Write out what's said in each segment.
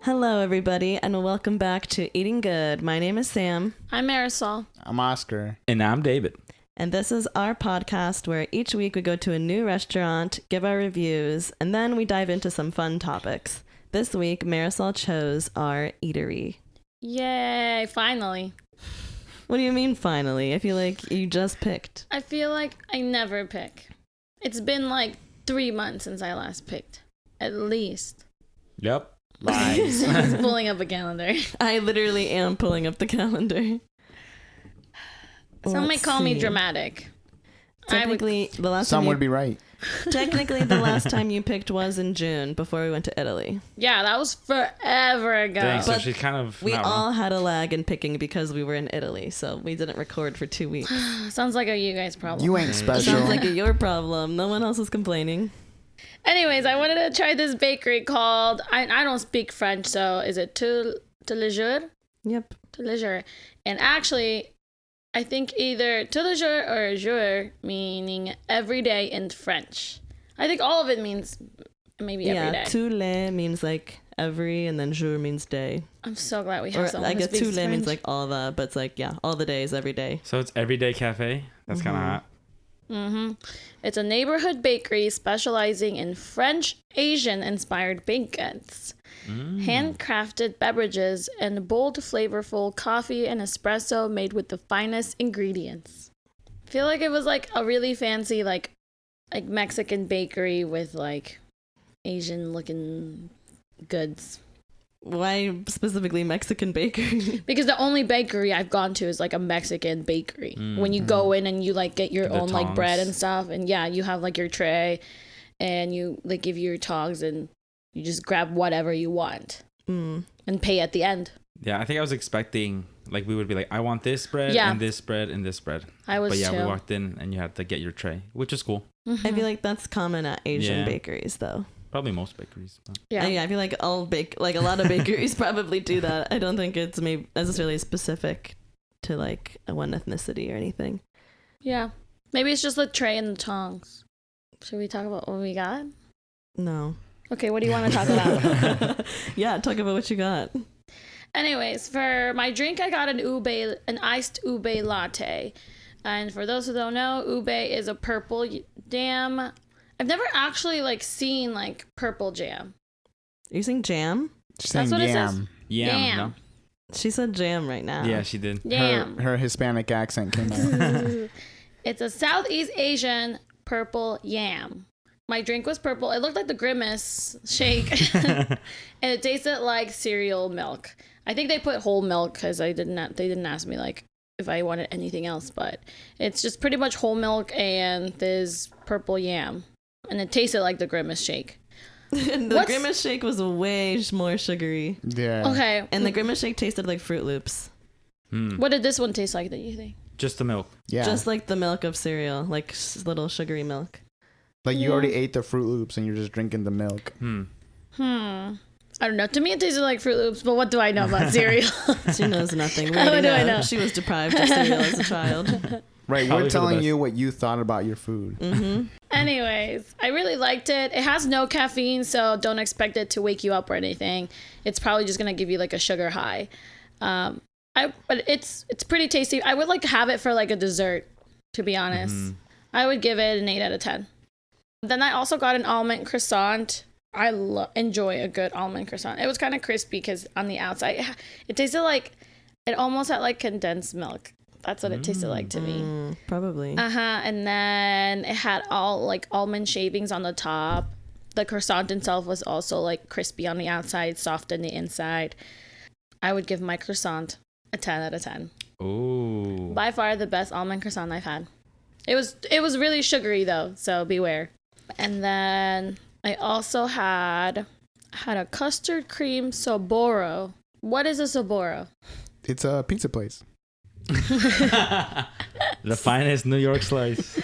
Hello, everybody, and welcome back to Eating Good. My name is Sam. I'm Marisol. I'm Oscar. And I'm David. And this is our podcast where each week we go to a new restaurant, give our reviews, and then we dive into some fun topics. This week, Marisol chose our eatery. Yay, finally. What do you mean, finally? I feel like you just picked. I feel like I never pick. It's been like 3 months since I last picked. At least. Yep. Lies. I was pulling up a calendar. I literally am pulling up the calendar. Some might call me see. dramatic. Technically, the last Some time would be right. Technically, the last time you picked was in June before we went to Italy. Yeah, that was forever ago. Dang, so But she's kind of We not all wrong. had a lag in picking because we were in Italy, so we didn't record for 2 weeks. Sounds like a you guys problem. You ain't special. Sounds like your problem. No one else is complaining. Anyways, I wanted to try this bakery called, I don't speak French, so is it Tous Les Jours? Yep. Tous Les Jours. And actually, I think either Tous Les Jours or jour, meaning every day in French. I think all of it means maybe every day. Tous les means like every, and then jour means day. I'm so glad we have Or someone I who guess speaks tous les French. means like all the, but it's like, yeah, all the days, every day. So it's Everyday Cafe. That's kind of hot. It's a neighborhood bakery specializing in French, Asian-inspired baked goods, handcrafted beverages, and bold, flavorful coffee and espresso made with the finest ingredients. I feel like it was like a really fancy, like Mexican bakery with like Asian-looking goods. Why specifically Mexican bakery? Because the only bakery I've gone to is like a Mexican bakery. When you go in and you like get your The own like tongs. bread and stuff, and yeah, you have like your tray, and you like give you your tongs, and you just grab whatever you want and pay at the end. Yeah, I think I was expecting like we would be like, I want this bread Yeah. and this bread and this bread. I was But yeah, too. we walked in and you had to get your tray, which is cool. I feel like that's common at Asian Yeah. bakeries, though. Probably most bakeries. But Yeah. I feel like a lot of bakeries probably do that. I don't think it's maybe necessarily specific to like a one ethnicity or anything. Yeah. Maybe it's just the tray and the tongs. Should we talk about what we got? No. Okay, what do you want to talk about? Yeah, talk about what you got. Anyways, for my drink, I got an iced ube latte. And for those who don't know, ube is a purple jam. I've never actually like seen like purple jam. Are you saying jam? She's That's saying what it says. yam. yeah, no? She said jam right now. Yeah, she did. Jam. Her Hispanic accent came out. It's a Southeast Asian purple yam. My drink was purple. It looked like the Grimace shake. And it tasted like cereal milk. I think they put whole milk because they didn't ask me like if I wanted anything else, but it's just pretty much whole milk and this purple yam. And it tasted like the Grimace shake. The What's- Grimace shake was way more sugary. Yeah. Okay. And the Grimace shake tasted like Fruit Loops. What did this one taste like, do you think? Just the milk. Yeah. Just like the milk of cereal, like little sugary milk. like you already ate the Fruit Loops and you're just drinking the milk. I don't know. To me, it tasted like Fruit Loops, but what do I know about cereal? She knows nothing. We What already do I know? She was deprived of cereal as a child. Right. Probably We're for the telling best. you what you thought about your food. Anyways, I really liked it. It has no caffeine, so don't expect it to wake you up or anything. It's probably just gonna give you like a sugar high. But it's pretty tasty. I would like to have it for like a dessert, to be honest. I would give it an 8 out of 10. Then I also got an almond croissant. I enjoy a good almond croissant. It was kind of crispy because on the outside, it tasted like, it almost had like condensed milk. That's what it tasted like to me. Probably. And then it had all like almond shavings on the top. The croissant itself was also like crispy on the outside, soft on the inside. I would give my croissant a 10 out of 10. Oh. By far the best almond croissant I've had. It was really sugary though, so beware. And then I also had a custard cream Saboro. What is a Saboro? It's a pizza place. The finest New York slice.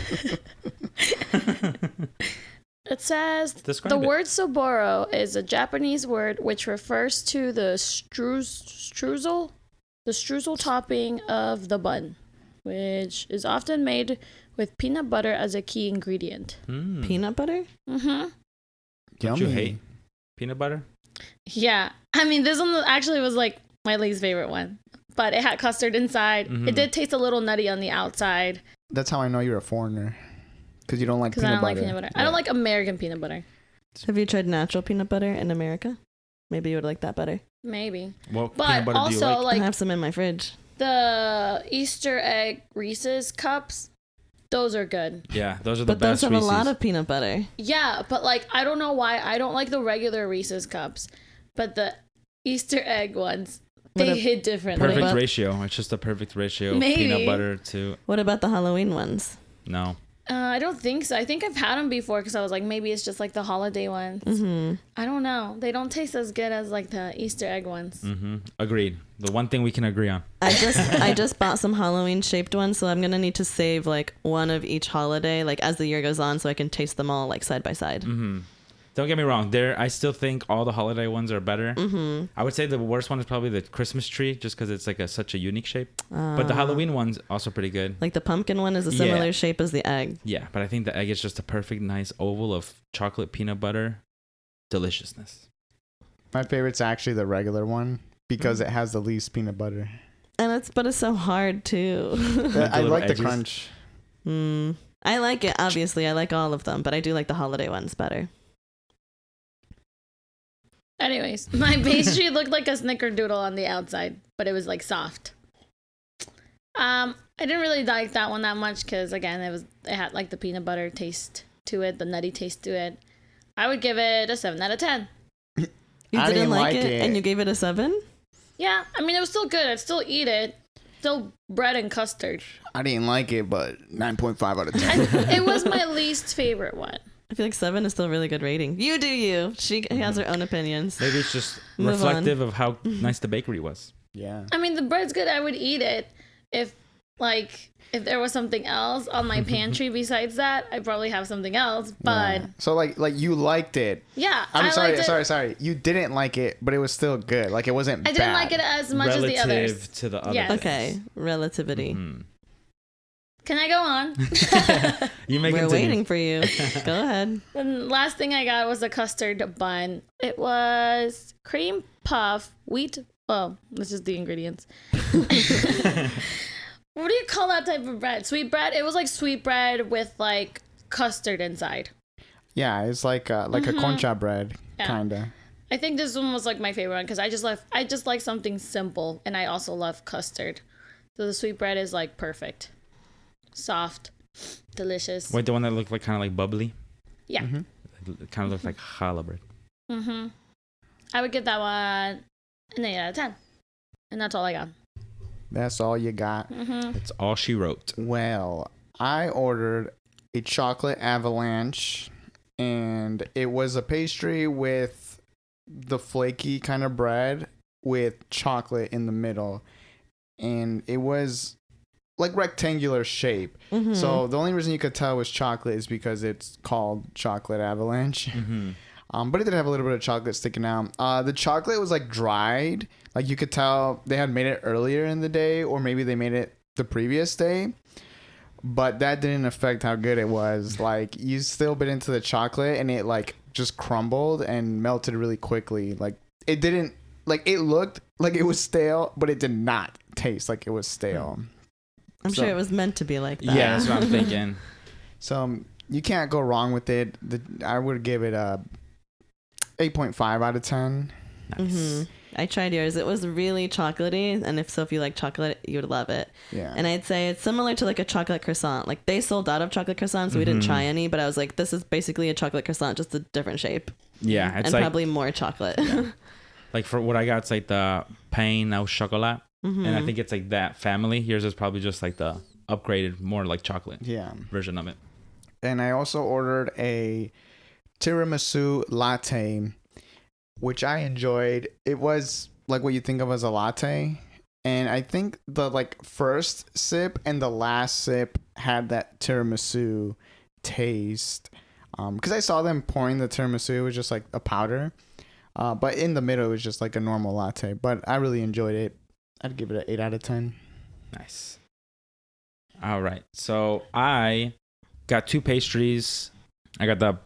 It says Describe the it. word Saboro is a Japanese word which refers to the streusel topping of the bun, which is often made with peanut butter as a key ingredient. Peanut butter? Mm-hmm. Don't Yummy. you hate peanut butter? Yeah. I mean, this one actually was like my least favorite one, but it had custard inside. Mhm. It did taste a little nutty on the outside That's how I know you're a foreigner. Because you don't like because peanut I don't butter. like peanut butter. I don't like American peanut butter. Have you tried natural peanut butter in America? Maybe you would like that better. Maybe. What But peanut butter do you also, like? I have some in my fridge. the Easter egg Reese's cups, those are good. Yeah, those are the But those best have Reese's. a lot of peanut butter. Yeah, but like I don't know why I don't like the regular Reese's cups, but the Easter egg ones, What they a- hit differently. Perfect about- ratio. It's just a perfect ratio of Maybe. peanut butter to What about the Halloween ones? no. I don't think so. I think I've had them before because I was like, maybe it's just like the holiday ones. Mm-hmm. I don't know. They don't taste as good as like the Easter egg ones. Agreed. The one thing we can agree on. I just bought some Halloween shaped ones, so I'm gonna need to save like one of each holiday, like as the year goes on, so I can taste them all like side by side. Don't get me wrong. I still think all the holiday ones are better. I would say the worst one is probably the Christmas tree, just because it's like such a unique shape. But the Halloween one's also pretty good. Like the pumpkin one is a similar Yeah. shape as the egg. Yeah, but I think the egg is just a perfect, nice oval of chocolate peanut butter deliciousness. My favorite's actually the regular one because it has the least peanut butter. And it's so hard too. I little like the edges. crunch. I like it, obviously. I like all of them, but I do like the holiday ones better. Anyways, my pastry looked like a snickerdoodle on the outside, but it was like soft. I didn't really like that one that much because again, it had like the peanut butter taste to it, the nutty taste to it. I would give it a 7 out of 10. You I didn't didn't like like it, it. and you gave it a 7? Yeah, I mean it was still good. I'd still eat it. Still bread and custard. I didn't like it, but 9.5 out of 10. It was my least favorite one. I feel like 7 is still a really good rating. You do you. She has her own opinions. Maybe it's just Move reflective of how nice the bakery was. Yeah. I mean the bread's good. I would eat it if there was something else on my pantry besides that. I'd probably have something else. But Yeah. So like you liked it. yeah, I'm I sorry, liked it. sorry. You didn't like it, but it was still good. Like it wasn't I didn't bad. like it as much as the others. Relative to the other. Yes. Okay, relativity. Can I go on? You make We're it waiting for you. Go ahead. The last thing I got was a custard bun. It was cream puff, wheat. Oh, this is the ingredients. What do you call that type of bread? Sweet bread? It was like sweet bread with like custard inside. Yeah, it's like a concha bread, Yeah. kinda. I think this one was like my favorite one because I just like something simple, and I also love custard. So the sweet bread is like perfect, soft, delicious. Wait, the one that looked like kind of like bubbly? Yeah. It kind of looked like challah bread. I would give that one an 8 out of 10, and that's all I got. That's all you got. That's all she wrote. Well, I ordered a chocolate avalanche, and it was a pastry with the flaky kind of bread with chocolate in the middle, and it was like rectangular shape. So the only reason you could tell it was chocolate is because it's called chocolate avalanche. But it did have a little bit of chocolate sticking out. The chocolate was like dried. Like you could tell they had made it earlier in the day, or maybe they made it the previous day. But that didn't affect how good it was. Like you still bit into the chocolate and it like just crumbled and melted really quickly. Like it didn't, like it looked like it was stale, but it did not taste like it was stale. I'm sure it was meant to be like that. Yeah, that's what I'm thinking. So you can't go wrong with it. I would give it a 8.5 out of 10. Nice. I tried yours. It was really chocolatey, and if you like chocolate, you would love it. Yeah. And I'd say it's similar to like a chocolate croissant. Like they sold out of chocolate croissants, so we didn't try any. But I was like, this is basically a chocolate croissant, just a different shape, Yeah, it's and like probably more chocolate. like for what I got, it's like the pain au chocolat, and I think it's like that family. Yours is probably just like the upgraded, more like chocolate Yeah. version of it. And I also ordered a tiramisu latte, which I enjoyed. It was like what you think of as a latte. And I think the like first sip and the last sip had that tiramisu taste. Because I saw them pouring the tiramisu, it was just like a powder. But in the middle, it was just like a normal latte. But I really enjoyed it. I'd give it an 8 out of 10. Nice. All right. So I got 2 pastries. I got the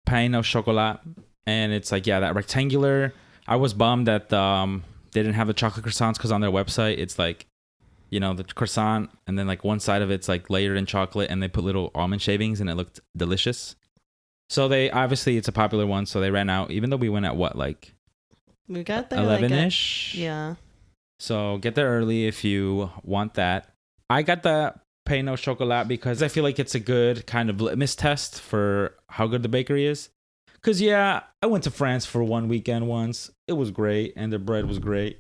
pain au chocolat, and it's like, yeah, that rectangular I was bummed that they didn't have the chocolate croissants because on their website it's like, you know, the croissant and then like one side of it's like layered in chocolate and they put little almond shavings and it looked delicious. So they obviously it's a popular one, so they ran out. Even though we went at what, like we got there 11-ish. Yeah. So get there early if you want that. I got the Pain Au Chocolat because I feel like it's a good kind of litmus test for how good the bakery is. Because, yeah, I went to France for one weekend once. It was great, and the bread was great.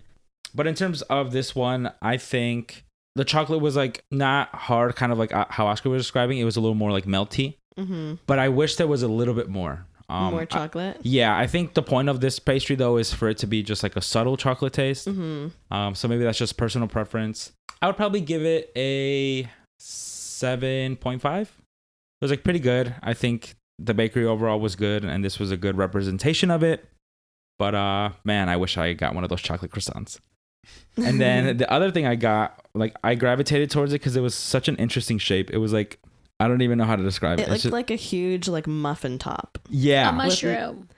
But in terms of this one, I think the chocolate was, like, not hard, kind of like how Oscar was describing. It was a little more, like, melty. Mm-hmm. But I wish there was a little bit more. More chocolate? I think the point of this pastry, though, is for it to be just, like, a subtle chocolate taste. Mm-hmm. So maybe that's just personal preference. I would probably give it a 7.5. It was, like, pretty good. I think the bakery overall was good, and this was a good representation of it. But man, I wish I got one of those chocolate croissants. And then the other thing I got, like, I gravitated towards it because it was such an interesting shape. It was like, I don't even know how to describe it. It looked like a huge like muffin top. Yeah, a mushroom.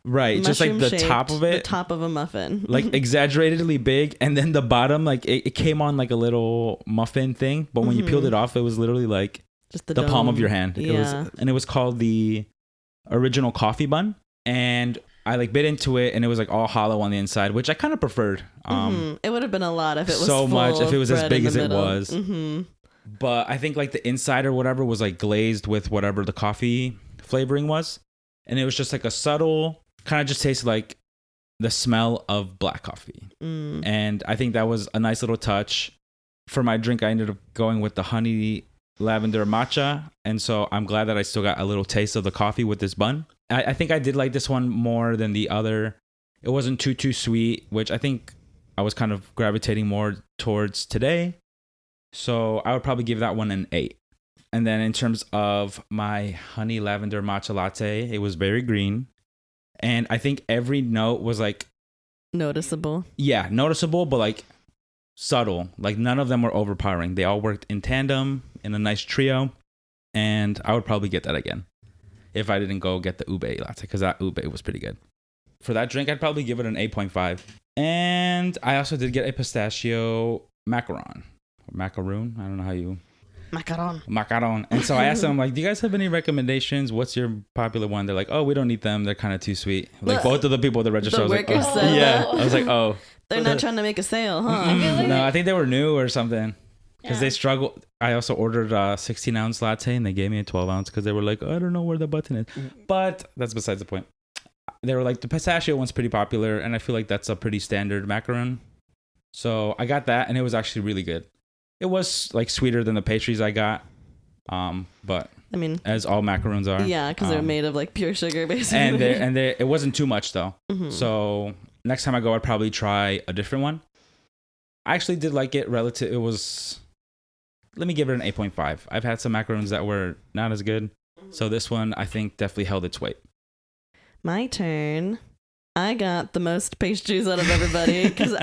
Right, just like the top of it, the top of a muffin, like exaggeratedly big, and then the bottom, like it came on like a little muffin thing. But when you peeled it off, it was literally like just the palm of your hand. Yeah. It was called the original coffee bun, and I like bit into it, and it was like all hollow on the inside, which I kind of preferred. It would have been a lot if it was so much if it was as big as it was. Mm-hmm. But I think like the inside or whatever was like glazed with whatever the coffee flavoring was, and it was just like a subtle kind of just tasted like the smell of black coffee. And I think that was a nice little touch. For my drink, I ended up going with the honey lavender matcha, and so I'm glad that I still got a little taste of the coffee with this bun. I think I did like this one more than the other. It wasn't too sweet, which I think I was kind of gravitating more towards today. So I would probably give that one an 8. And then in terms of my honey lavender matcha latte, it was very green. And I think every note was like noticeable. Yeah, noticeable, but like subtle. Like none of them were overpowering. They all worked in tandem in a nice trio. And I would probably get that again if I didn't go get the ube latte, because that ube was pretty good. For that drink, I'd probably give it an 8.5. And I also did get a pistachio macaron. Macaroon? I don't know how you... Macaron. And so I asked them, like, do you guys have any recommendations? What's your popular one? They're like, oh, we don't need them. They're kind of too sweet. Like, both of the people at the register, I was like, oh. Yeah. I was like, oh. They're not trying to make a sale, huh? No, I think they were new or something. Because they struggled. I also ordered a 16-ounce latte, and they gave me a 12-ounce because they were like, I don't know where the button is. But that's besides the point. They were like, the pistachio one's pretty popular, and I feel like that's a pretty standard macaron. So I got that, and it was actually really good. It was like sweeter than the pastries I got, but I mean, as all macaroons are. Yeah, because they're made of like pure sugar, basically. And it wasn't too much though. Mm-hmm. So next time I go, I'd probably try a different one. I actually did like it. It was. Let me give it an 8.5. I've had some macaroons that were not as good, so this one I think definitely held its weight. My turn. I got the most pastries out of everybody because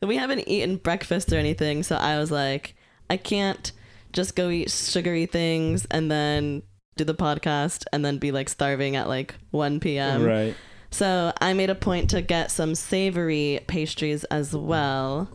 we haven't eaten breakfast or anything. So I was like, I can't just go eat sugary things and then do the podcast and then be like starving at like 1 p.m. Right. So I made a point to get some savory pastries as well.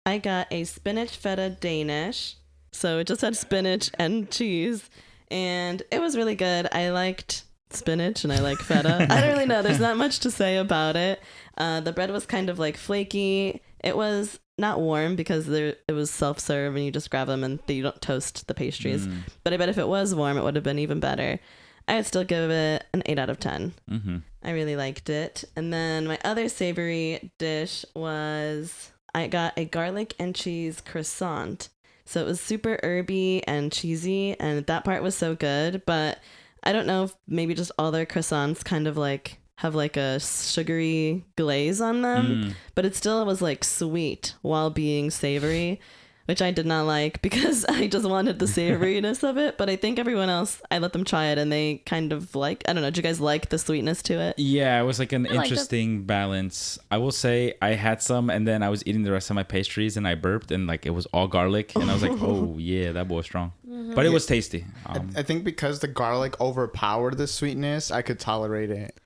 I got a spinach feta Danish. So it just had spinach and cheese. And it was really good. I liked spinach and I like feta. I don't really know. There's not much to say about it. The bread was kind of like flaky. It was not warm because it was self-serve and you just grab them and you don't toast the pastries. But I bet if it was warm, it would have been even better. I would still give it an 8 out of 10. Mm-hmm. I really liked it. And then my other savory dish was I got a garlic and cheese croissant. So it was super herby and cheesy, and that part was so good. But I don't know if maybe just all their croissants kind of like have like a sugary glaze on them, but it still was like sweet while being savory, which I did not like because I just wanted the savoriness of it. But I think everyone else, I let them try it and they kind of like, I don't know, did you guys like the sweetness to it? Yeah, it was like an interesting balance. I will say I had some and then I was eating the rest of my pastries and I burped and like it was all garlic and I was like, oh yeah, that boy was strong. But it was tasty. I think because the garlic overpowered the sweetness, I could tolerate it.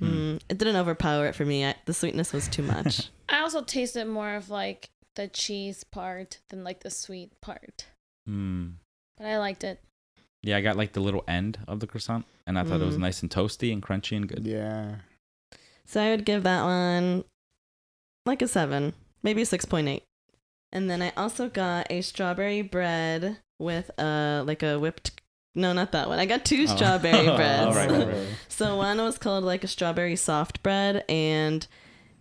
It didn't overpower it for me. The sweetness was too much. I also tasted more of like the cheese part than like the sweet part. But I liked it. Yeah, I got like the little end of the croissant, and I thought it was nice and toasty and crunchy and good. Yeah. So I would give that one like a 7, maybe a 6.8. And then I also got a strawberry bread with like a whipped. No, not that one. I got 2 strawberry breads. Right. So one was called like a strawberry soft bread, and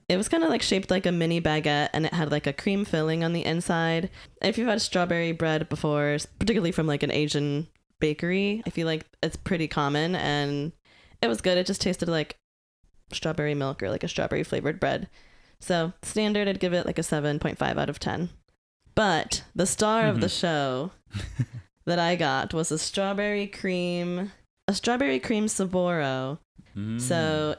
it was kind of like shaped like a mini baguette, and it had like a cream filling on the inside. If you've had strawberry bread before, particularly from like an Asian bakery, I feel like it's pretty common, and it was good. It just tasted like strawberry milk or like a strawberry flavored bread. So standard, I'd give it like a 7.5 out of 10. But the star of the show that I got was a strawberry cream Saboro. So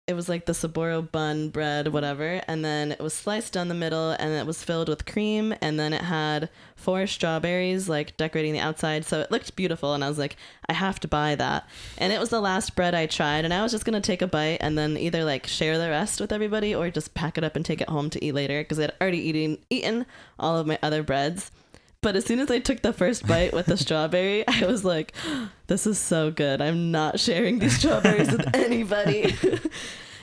it was like the Saboro bun bread, whatever, and then it was sliced down the middle, and it was filled with cream, and then it had 4 strawberries like decorating the outside, so it looked beautiful, and I was like, I have to buy that. And it was the last bread I tried, and I was just gonna take a bite and then either like share the rest with everybody or just pack it up and take it home to eat later, because I had already eaten all of my other breads. But as soon as I took the first bite with the strawberry, I was like, this is so good. I'm not sharing these strawberries with anybody.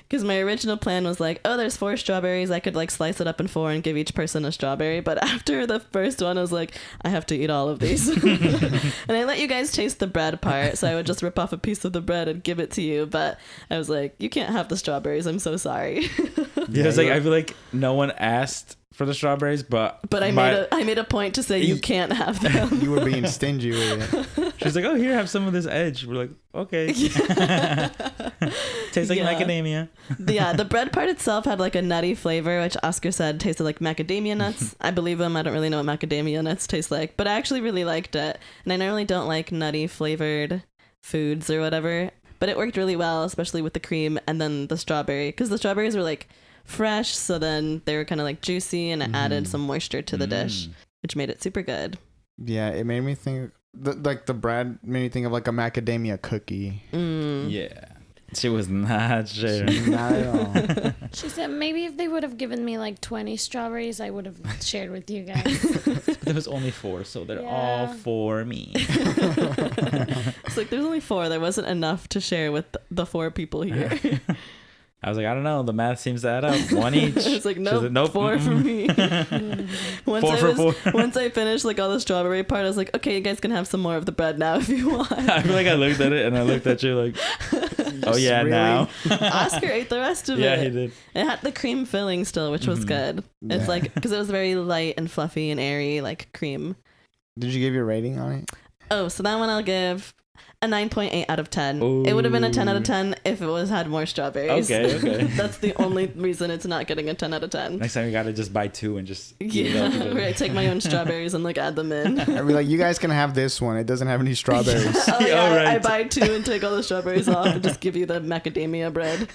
Because my original plan was like, oh, there's 4 strawberries. I could like slice it up in 4 and give each person a strawberry. But after the first one, I was like, I have to eat all of these. And I let you guys taste the bread part. So I would just rip off a piece of the bread and give it to you. But I was like, you can't have the strawberries. I'm so sorry. Yeah, it's like, I feel like no one asked for the strawberries, but I made a point to say you can't have them. You were being stingy with it. She's like, oh, here, have some of this edge. We're like, okay. Tastes like macadamia. Yeah, the bread part itself had like a nutty flavor, which Oscar said tasted like macadamia nuts. I believe him. I don't really know what macadamia nuts taste like, but I actually really liked it. And I normally don't like nutty flavored foods or whatever, but it worked really well, especially with the cream and then the strawberry, because the strawberries were like fresh, so then they were kind of like juicy, and it added some moisture to the dish, which made it super good. Yeah, it made me think the bread made me think of like a macadamia cookie. Yeah, she was not sharing. Not at all. She said maybe if they would have given me like 20 strawberries, I would have shared with you guys. But there was only 4, so they're all for me. It's like there's only 4. There wasn't enough to share with the 4 people here. I was like, I don't know. The math seems to add up. 1 each. It's like, nope, 4 for me. Once I finished like all the strawberry part, I was like, okay, you guys can have some more of the bread now if you want. I feel like I looked at it and I looked at you like, oh yeah, really? now. Oscar ate the rest of it. Yeah, he did. It had the cream filling still, which was good. It's Yeah. like, because it was very light and fluffy and airy, like cream. Did you give your rating on it? Oh, so that one I'll give a 9.8 out of 10. It would have been a 10 out of 10 if it had more strawberries. Okay. That's the only reason it's not getting a 10 out of 10. Next time you gotta just buy 2 and just eat it all Yeah, together. right. Take my own strawberries and like add them in. I'd be like, you guys can have this one. It doesn't have any strawberries. Oh yeah, All right. I buy 2 and take all the strawberries off and just give you the macadamia bread.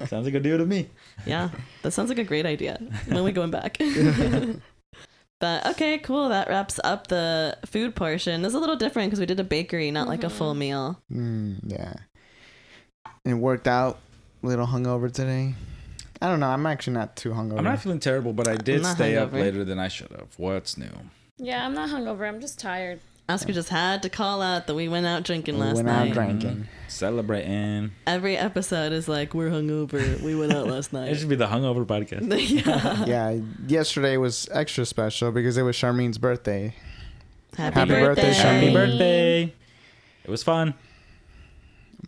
Sounds like a deal to me. Yeah, that sounds like a great idea. When are we going back? But okay, cool. That wraps up the food portion. It's a little different because we did a bakery, not like a full meal. Yeah. It worked out. A little hungover today. I don't know. I'm actually not too hungover. I'm not feeling terrible, but I did not stay up hungover. later than I should have. What's new? Yeah, I'm not hungover. I'm just tired. Oscar just had to call out that we went out drinking last went night. out drinking. Celebrating. Every episode is like, we're hungover. We went out last It night. should be the hungover podcast. Yeah. Yeah. Yesterday was extra special because it was Charmine's birthday. Happy birthday, Happy Charmaine. birthday. It was fun.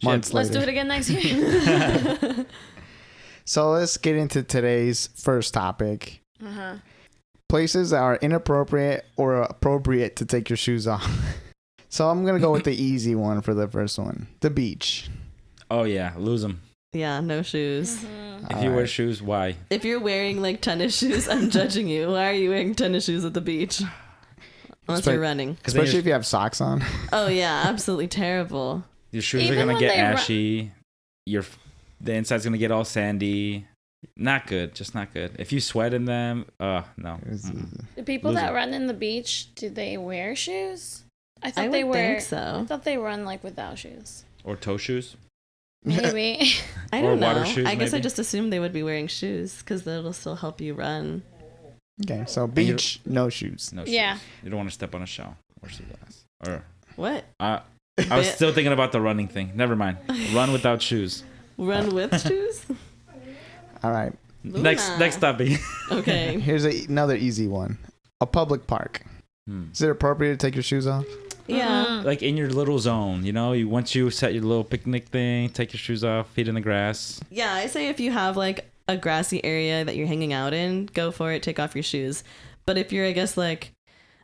Months Let's later. do it again next year. So let's get into today's first topic. Places that are inappropriate or appropriate to take your shoes off. So I'm going to go with the easy one for the first one. The beach. Oh yeah, lose them. Yeah, no shoes. If you wear shoes, why? If you're wearing like tennis shoes, I'm judging you. Why are you wearing tennis shoes at the beach? Unless you're running. Especially if you have socks on. Oh yeah, absolutely terrible. Your shoes Even are gonna when get they ashy. The inside's gonna get all sandy. Not good. Just not good. If you sweat in them, no. The people Lose that it. run in the beach, do they wear shoes? I I thought would they think wear. so. I thought they run like without shoes. Or toe shoes. Maybe. I Or don't know. water shoes, I guess I maybe? just assumed they would be wearing shoes because that'll still help you run. Okay, so beach, no shoes. No shoes. Yeah. You don't want to step on a shell or sea glass. Or What? I was still thinking about the running thing. Never mind. Run without shoes. Run with shoes? All right. Luna. Next topic. Okay. Here's another easy one. A public park. Is it appropriate to take your shoes off? Yeah. Like in your little zone, once you set your little picnic thing, take your shoes off, feet in the grass. Yeah, I say if you have like a grassy area that you're hanging out in, go for it, take off your shoes. But if you're, I guess, like,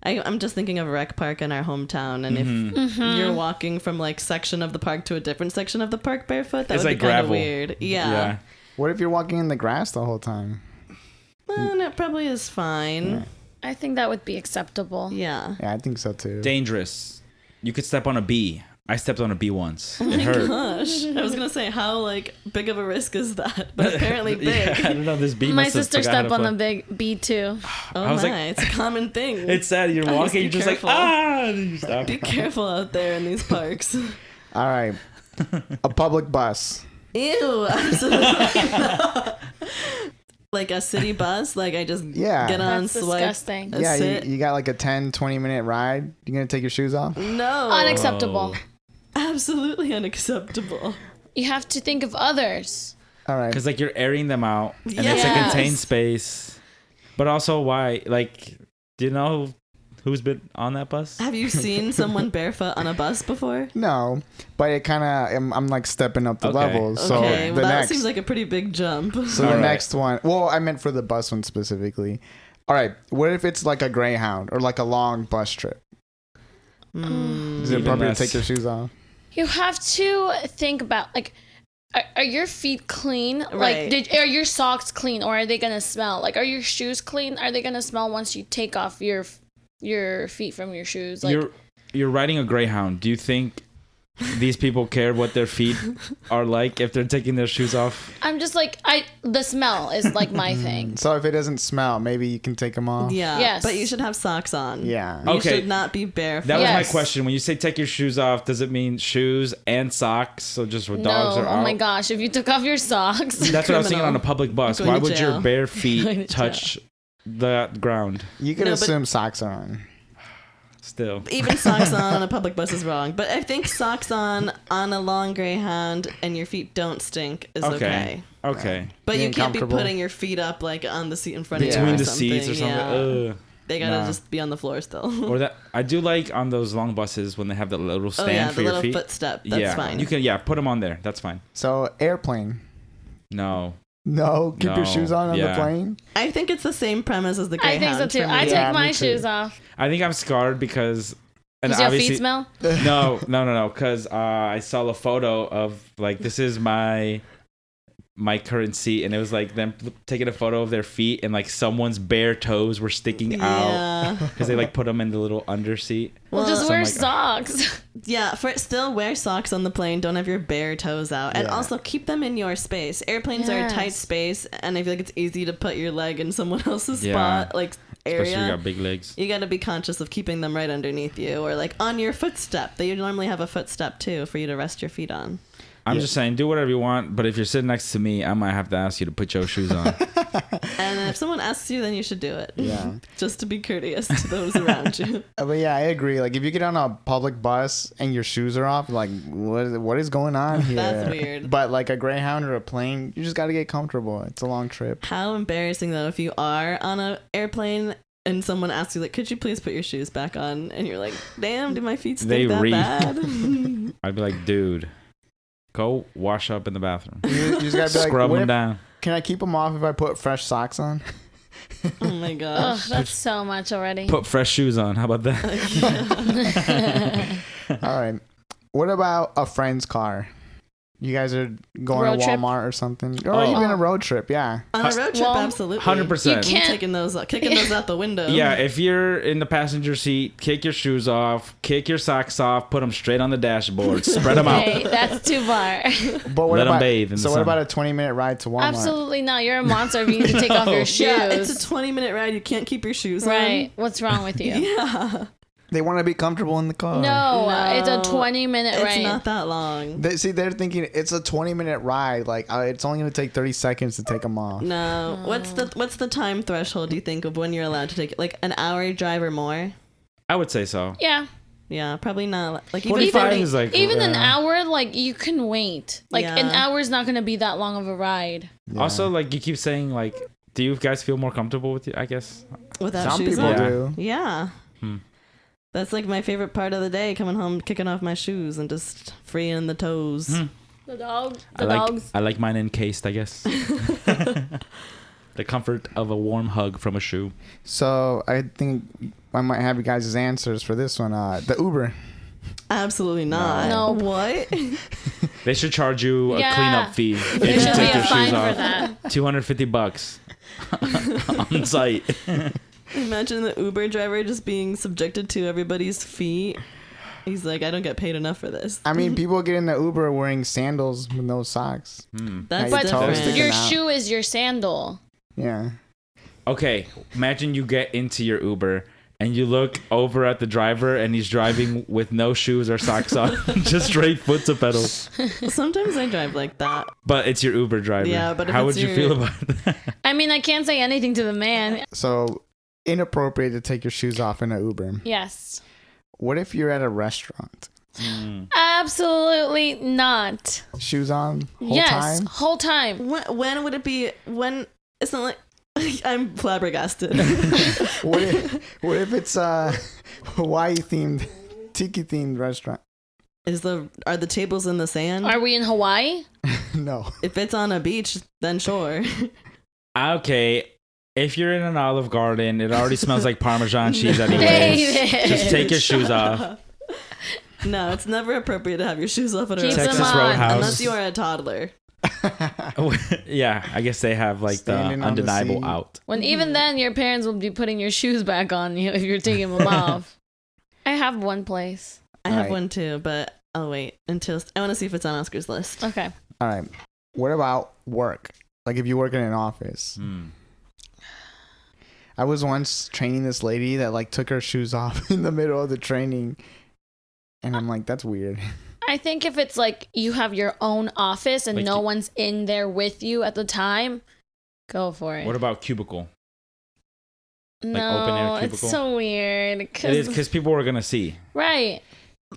I'm just thinking of a rec park in our hometown, and if you're walking from like section of the park to a different section of the park barefoot, that It's would like be kind of gravel. weird. Yeah. What if you're walking in the grass the whole time? Well, that probably is fine. I think that would be acceptable. Yeah. Yeah, I think so too. Dangerous. You could step on a bee. I stepped on a bee once. Oh It my hurt. gosh. I was going to say, how like big of a risk is that? But apparently big. Yeah, I don't know. This bee My must have sister forgot how stepped to on fly. the big bee too. Oh I was my, like- it's a common thing. It's sad. You're Guys, walking. be You're just careful. like, and then you stop. Be careful out there in these parks. All right. A public bus. Ew, absolutely not. Like a city bus? Like I just Yeah. get on, That's swipe, disgusting. Yeah, sit? you got like a 10, 20-minute ride. You going to take your shoes off? No. Unacceptable. Absolutely unacceptable. You have to think of others. All right. Because like you're airing them out, and it's a Yes. contained space. But also, why? Like, do you know who's been on that bus? Have you seen someone barefoot on a bus before? No, but it kind of, I'm like stepping up the Okay. levels. So Okay, the well, that next, seems like a pretty big jump. so the All right. next one, well, I meant for the bus one specifically. All right. What if it's like a Greyhound or like a long bus trip? Is it Even appropriate less. to take your shoes off? You have to think about like, are your feet clean? Right. Like, are your socks clean, or are they gonna smell? Like, are your shoes clean? Are they gonna smell once you take off your feet from your shoes? Like, You're riding a Greyhound. Do you think these people care what their feet are like if they're taking their shoes off? I'm just like the smell is like my thing. So if it doesn't smell, maybe you can take them off. Yeah. Yes. But you should have socks on. Yeah. You Okay. should not be barefoot. That was my Yes. question. When you say take your shoes off, does it mean shoes and socks? So just where dogs No, are oh out? my gosh! If you took off your socks, That's what I was thinking Criminal. on a public bus. Going Why to would your jail. bare Going to feet touch the ground? You could No, but- assume socks are on. Still. Even socks on a public bus is wrong. But I think socks on a long Greyhound and your feet don't stink is okay. Okay. But Being you can't be comfortable. putting your feet up like on the seat in front of you. Between or Between the something. seats or something. Yeah. Ugh. They gotta Nah. just be on the floor still. Or that I do like on those long buses when they have the little Oh stand yeah, for the your little feet. footstep. That's yeah, fine. you can put them on there. That's fine. So airplane. No. No, keep No, your shoes on the yeah. plane. I think it's the same premise as the I Greyhound. think so too. for me. I Yeah, take my me too. shoes off. I think I'm scarred because and Does your obviously feet smell? no. Because I saw a photo of like this is my current seat, and it was like them taking a photo of their feet, and like someone's bare toes were sticking out Yeah. because they like put them in the little under seat. Well, just Well, wear like- socks. Yeah, still wear socks on the plane. Don't have your bare toes out. And Yeah. also keep them in your space. Airplanes are a tight Yes. space, and I feel like it's easy to put your leg in someone else's Yeah. spot, like Especially if you area. got big legs. You got to be conscious of keeping them right underneath you or like on your footstep. They normally have a footstep too for you to rest your feet on. I'm just saying, do whatever you want, but if you're sitting next to me, I might have to ask you to put your shoes on. And if someone asks you, then you should do it. Yeah. Just to be courteous to those around you. But yeah, I agree. Like if you get on a public bus and your shoes are off, like what is going on here? That's weird. But like a Greyhound or a plane, you just got to get comfortable. It's a long trip. How embarrassing though if you are on an airplane and someone asks you like, could you please put your shoes back on? And you're like, damn, do my feet stink They that reek. bad? I'd be like, dude, go wash up in the bathroom. You just got to be like, Scrub what them if- down. can I keep them off if I put fresh socks on? Oh my Ugh, gosh. that's so much already. Put fresh shoes on. How about that? All right. What about a friend's car? You guys are going Road to trip? Walmart or something, or Oh. even a road trip. Yeah. On a road trip, Well, absolutely. 100%. You I'm can't- kicking those out the window. Yeah, if you're in the passenger seat, kick your shoes off, kick your socks off, put them straight on the dashboard, spread them out. Hey, that's too far. But what Let 'em about bathe in so the what sun. about a 20-minute ride to Walmart? Absolutely not. You're a monster if you need to take off your shoes. Yeah, it's a 20-minute ride. You can't keep your shoes on. Right. What's wrong with you? Yeah. They want to be comfortable in the car. No, No, it's a 20-minute ride. It's not that long. They're thinking it's a 20-minute ride. Like it's only going to take 30 seconds to take them off. No. What's the time threshold you think of when you're allowed to take it? Like an hour drive or more? I would say so. Yeah. Yeah, probably not. Like even 45 30 is like Even an hour, like you can wait. Like Yeah. an hour is not going to be that long of a ride. Yeah. Also, like you keep saying, like, do you guys feel more comfortable with it? I guess. without some shoes people on. do. Yeah. Hmm. That's like my favorite part of the day, coming home, kicking off my shoes and just freeing the toes. Hmm. The dogs. I like mine encased, I guess. The comfort of a warm hug from a shoe. So I think I might have you guys' answers for this one. The Uber. Absolutely not. No. What? They should charge you a Yeah. cleanup fee if There you should be take a your fine shoes for off. that. $250 on site. Imagine the Uber driver just being subjected to everybody's feet. He's like, I don't get paid enough for this. I mean, people get in the Uber wearing sandals with no socks. That's Now your But toes different. sticking your out. shoe is your sandal. Yeah. Okay, imagine you get into your Uber and you look over at the driver and he's driving with no shoes or socks on, just straight foot to pedal. Sometimes I drive like that. But it's your Uber driver. Yeah, but if how it's would you your- feel about that? I mean, I can't say anything to the man. So inappropriate to take your shoes off in an Uber. Yes. What if you're at a restaurant? Absolutely not. Shoes on whole Yes, time? whole time. When would it be? When it's not like I'm flabbergasted. What if it's a Hawaii themed, tiki themed restaurant? Are the tables in the sand? Are we in Hawaii? No. If it's on a beach, then sure. Okay, if you're in an Olive Garden, it already smells like Parmesan cheese anyways. David. Just take your shoes off. No, it's never appropriate to have your shoes off at a Keep restaurant. them Texas on. Roadhouse. Unless you are a toddler. Yeah, I guess they have like Standing the on the undeniable seat. out. When even then, your parents will be putting your shoes back on you if you're taking them off. I have one place. I have Right. one too, but I'll wait until I want to see if it's on Oscar's list. Okay. All right. What about work? Like if you work in an office. I was once training this lady that like took her shoes off in the middle of the training. And I'm like, that's weird. I think if it's like you have your own office and Like no you- one's in there with you at the time, go for it. What about cubicle? no, open air it's cubicle? so weird. It is because people are gonna see. Right.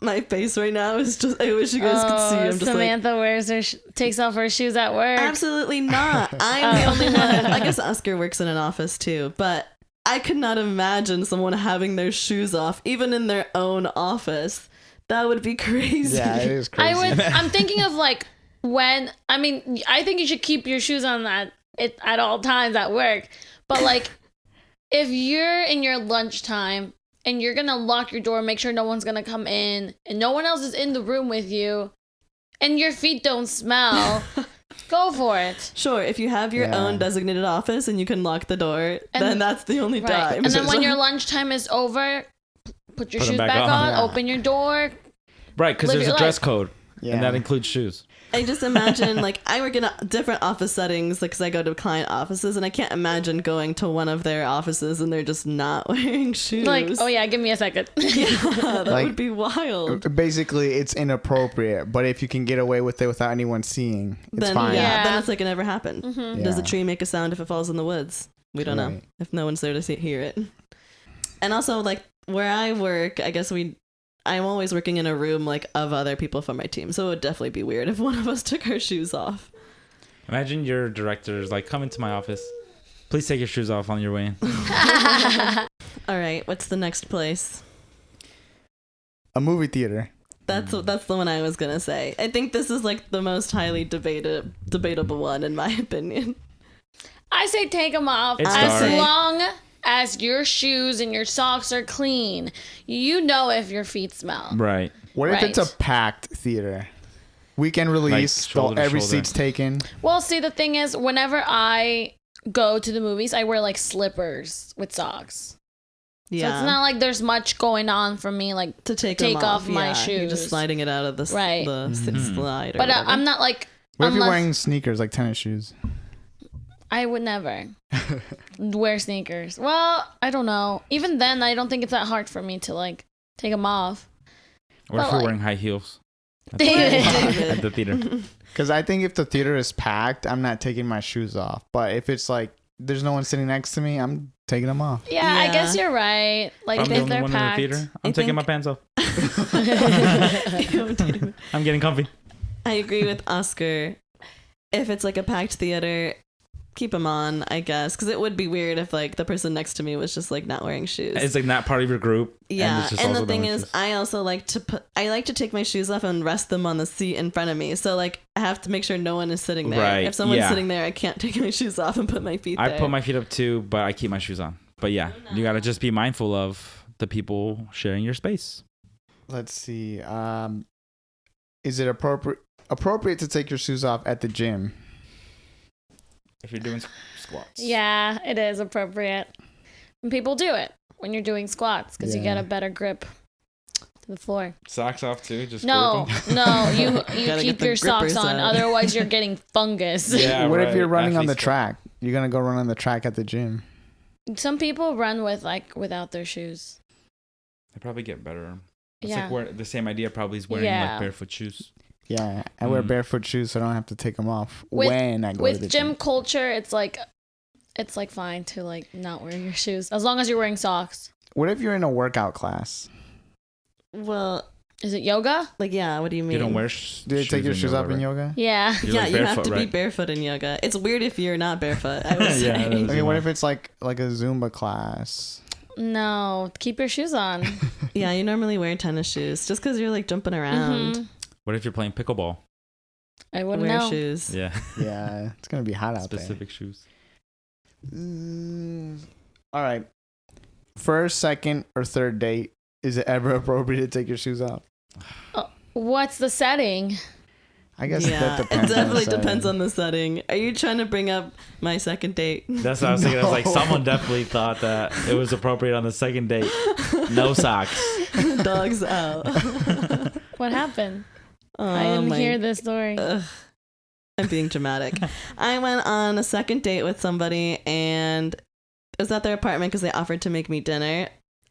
My face right now is just, I wish you guys could see. I'm just like, Samantha wears her takes off her shoes at work. absolutely not. I'm the only one. I guess Oscar works in an office too, but I could not imagine someone having their shoes off, even in their own office. That would be crazy. Yeah, it is crazy. I'm thinking of like when, I mean, I think you should keep your shoes on at all times at work. But like if you're in your lunchtime and you're going to lock your door, make sure no one's going to come in and no one else is in the room with you and your feet don't smell, go for it. Sure, if you have your Yeah. own designated office and you can lock the door, And- then that's the only Right. time. And then when your lunchtime is over, put your Put 'em shoes back back on. on, Yeah. open your door. Right, because Live there's your a dress life. code, Yeah. and that includes shoes. I just imagine, like, I work in different office settings, like, because I go to client offices, and I can't imagine going to one of their offices and they're just not wearing shoes. Like, oh yeah, give me a second. Yeah, that Like- would be wild. Basically, it's inappropriate, but if you can get away with it without anyone seeing, it's Then, fine. Yeah. then it's like it never happened. Mhm. Does a Yeah. tree make a sound if it falls in the woods? We don't know Right. if no one's there to hear it. And also, like, where I work, I guess I'm always working in a room, like, of other people from my team, so it would definitely be weird if one of us took our shoes off. Imagine your director's like, come into my office. Please take your shoes off on your way in. All right, what's the next place? A movie theater. That's the one I was gonna say. I think this is like the most highly debatable one in my opinion. I say take them off It's as dark. long as your shoes and your socks are clean. You know if your feet smell. Right. What if it's Right. a packed theater? Weekend release, shoulder to every shoulder. seat's taken. Well, see, the thing is, whenever I go to the movies, I wear like slippers with socks. Yeah, So it's not like there's much going on for me. Like, to take take them off my You're just shoes. sliding it out of the Right. the slide. Or but whatever. I'm not like. What if you're unless- wearing sneakers like tennis shoes? I would never wear sneakers. Well, I don't know. Even then, I don't think it's that hard for me to like take them off. Or if But, you're like- wearing high heels David. at the theater. Because I think if the theater is packed, I'm not taking my shoes off. But if it's like there's no one sitting next to me, I'm taking them off. Yeah, I Yeah. guess you're right. Like If I'm the if only they're one packed. in the theater, I'm I taking think- my pants off. I I'm getting comfy. agree with Oscar. If it's like a packed theater, keep them on, I guess, because it would be weird if like the person next to me was just like not wearing shoes. It's like not part of your group. Yeah, it's just and also the thing no is, issues. I also like to take my shoes off and rest them on the seat in front of me. So like, I have to make sure no one is sitting there. Right, If someone's yeah. sitting there, I can't take my shoes off and put my feet I there. put my feet up too, but I keep my shoes on. But yeah, you gotta just be mindful of the people sharing your space. Let's see. Is it appropriate to take your shoes off at the gym? If you're doing squats. Yeah, it is appropriate. And people do it when you're doing squats because you Yeah. get a better grip to the floor. Socks off too. Just No, grip 'em. no, you Gotta keep get the your socks grippers on. out. Otherwise, you're getting fungus. Yeah, What right. if you're running on the Athlete's track? You're gonna go run on the track at the gym. Some people run with without their shoes. They probably get better. It's Yeah. like where the same idea probably is wearing Yeah. like barefoot shoes. Yeah, I wear Mm. barefoot shoes, so I don't have to take them off With- when I go to the With gym culture, it's like fine to like not wear your shoes as long as you're wearing socks. What if you're in a workout class? Well, Is it yoga? like, yeah. What do you mean? You don't wear Do they take your shoes off in yoga? Yeah. You're Yeah, like you have barefoot, to be right? barefoot in yoga. It's weird if you're not barefoot. I would Yeah, say. that is- Okay, what if it's like a Zumba class? No, keep your shoes on. Yeah, you normally wear tennis shoes just because you're like jumping around. Mhm. What if you're playing pickleball? I wouldn't Wear know. shoes. Yeah. Yeah, it's gonna be hot out Specific shoes. there. All right. First, second, or third date. Is it ever appropriate to take your shoes off? What's the setting? I guess Yeah, that it depends. definitely on the depends setting. on the setting. Are you trying to bring up my second date? That's what I was thinking. I was like, No. someone definitely thought that it was appropriate on the second date. No socks. Dogs out. What happened? Oh, I didn't my- hear this story. Ugh. I'm being dramatic. I went on a second date with somebody and it was at their apartment because they offered to make me dinner.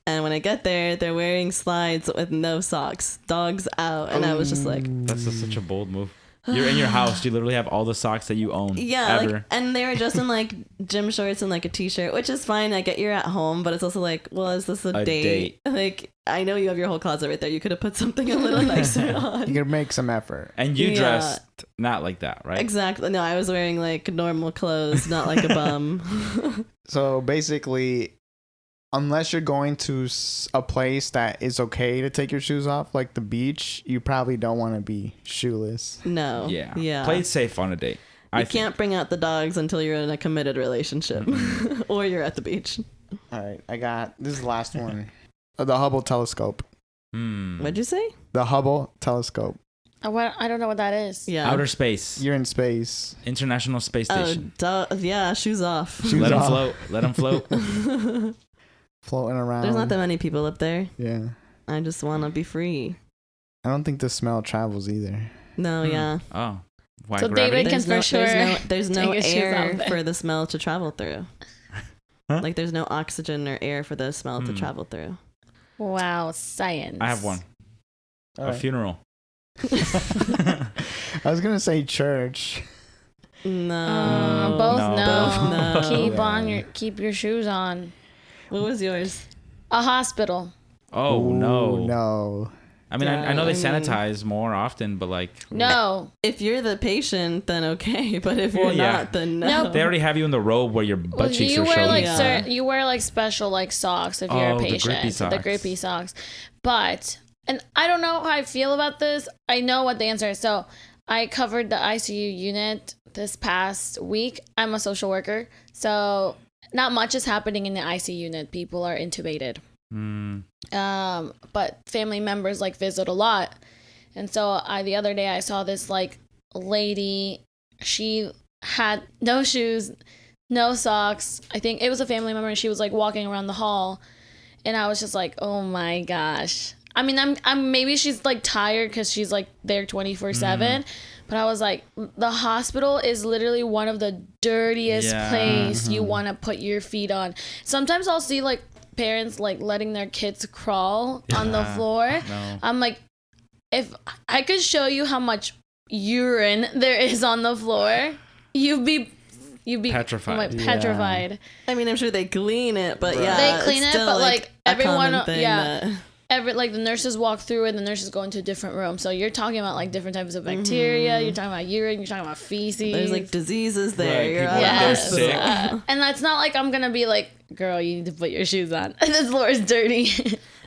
And when I get there, they're wearing slides with no socks, dogs out. And I was just like, That's just such a bold move. You're in your house. You literally have all the socks that you own. yeah, Ever. like, and they were just in like gym shorts and like a t-shirt, which is fine. I get you're at home, but it's also like, well, is this a date? date. Like, I know you have your whole closet right there. You could have put something a little nicer You on. can make some effort. And you Yeah. dressed not like that, right? Exactly. No, I was wearing like normal clothes, not like a bum. So basically, unless you're going to a place that is okay to take your shoes off, like the beach, you probably don't want to be shoeless. No. Yeah. Yeah. Play it safe on a date. You can't bring out the dogs until you're in a committed relationship or you're at the beach. All right, this is the last one. The Hubble telescope. What'd you say? The Hubble telescope. I don't know what that is. Yeah. Outer space. You're in space. International Space Station. Yeah, shoes off. Shoes Let them off. float. Let them float. Floating around. There's not that many people up there. Yeah. I just want to be free. I don't think the smell travels either. No, yeah. Oh. Why So gravity? David can for sure There's no take his shoes air off there. for the smell to travel through. Huh? Like there's no oxygen or air for the smell to Hmm. travel through. Wow, science. I have one. All A right. funeral. I was gonna say church. No. Both No. no. Both no. Keep your shoes on. What was yours? A hospital. Oh, no. No. I mean, Yeah, I know they I mean- sanitize more often, but like, No. If you're the patient, then okay. But if Well, you're yeah. not, then no. Nope. they already have you in the robe where your butt Well, cheeks you are wear showing. like Yeah. you wear like special like socks if you're Oh, a the patient. grippy socks. The grippy socks. But and I don't know how I feel about this. I know what the answer is. So I covered the ICU unit this past week. I'm a social worker, so not much is happening in the ICU unit. People are intubated. Mm. But family members like visit a lot. And so the other day I saw this like lady, she had no shoes, no socks. I think it was a family member and she was like walking around the hall and I was just like, "Oh my gosh." I mean, I'm maybe she's like tired cuz she's like there 24/7, but I was like the hospital is literally one of the dirtiest Yeah. place you want to put your feet on. Sometimes I'll see like parents like letting their kids crawl on the Yeah. floor. No. I'm like, if I could show you how much urine there is on the floor, you'd be Petrified. like, petrified. I mean, I'm sure they clean it, but Right. yeah, They clean it's it, still, but like a everyone, common thing yeah. that- Like the nurses walk through it, and the nurses go into a different room. So you're talking about like different types of bacteria. You're talking about urine. You're talking about feces. there's like diseases there. Right, You're people out of are Yes. hospital. sick. And that's not like I'm gonna be like, girl, you need to put your shoes on. This floor is dirty.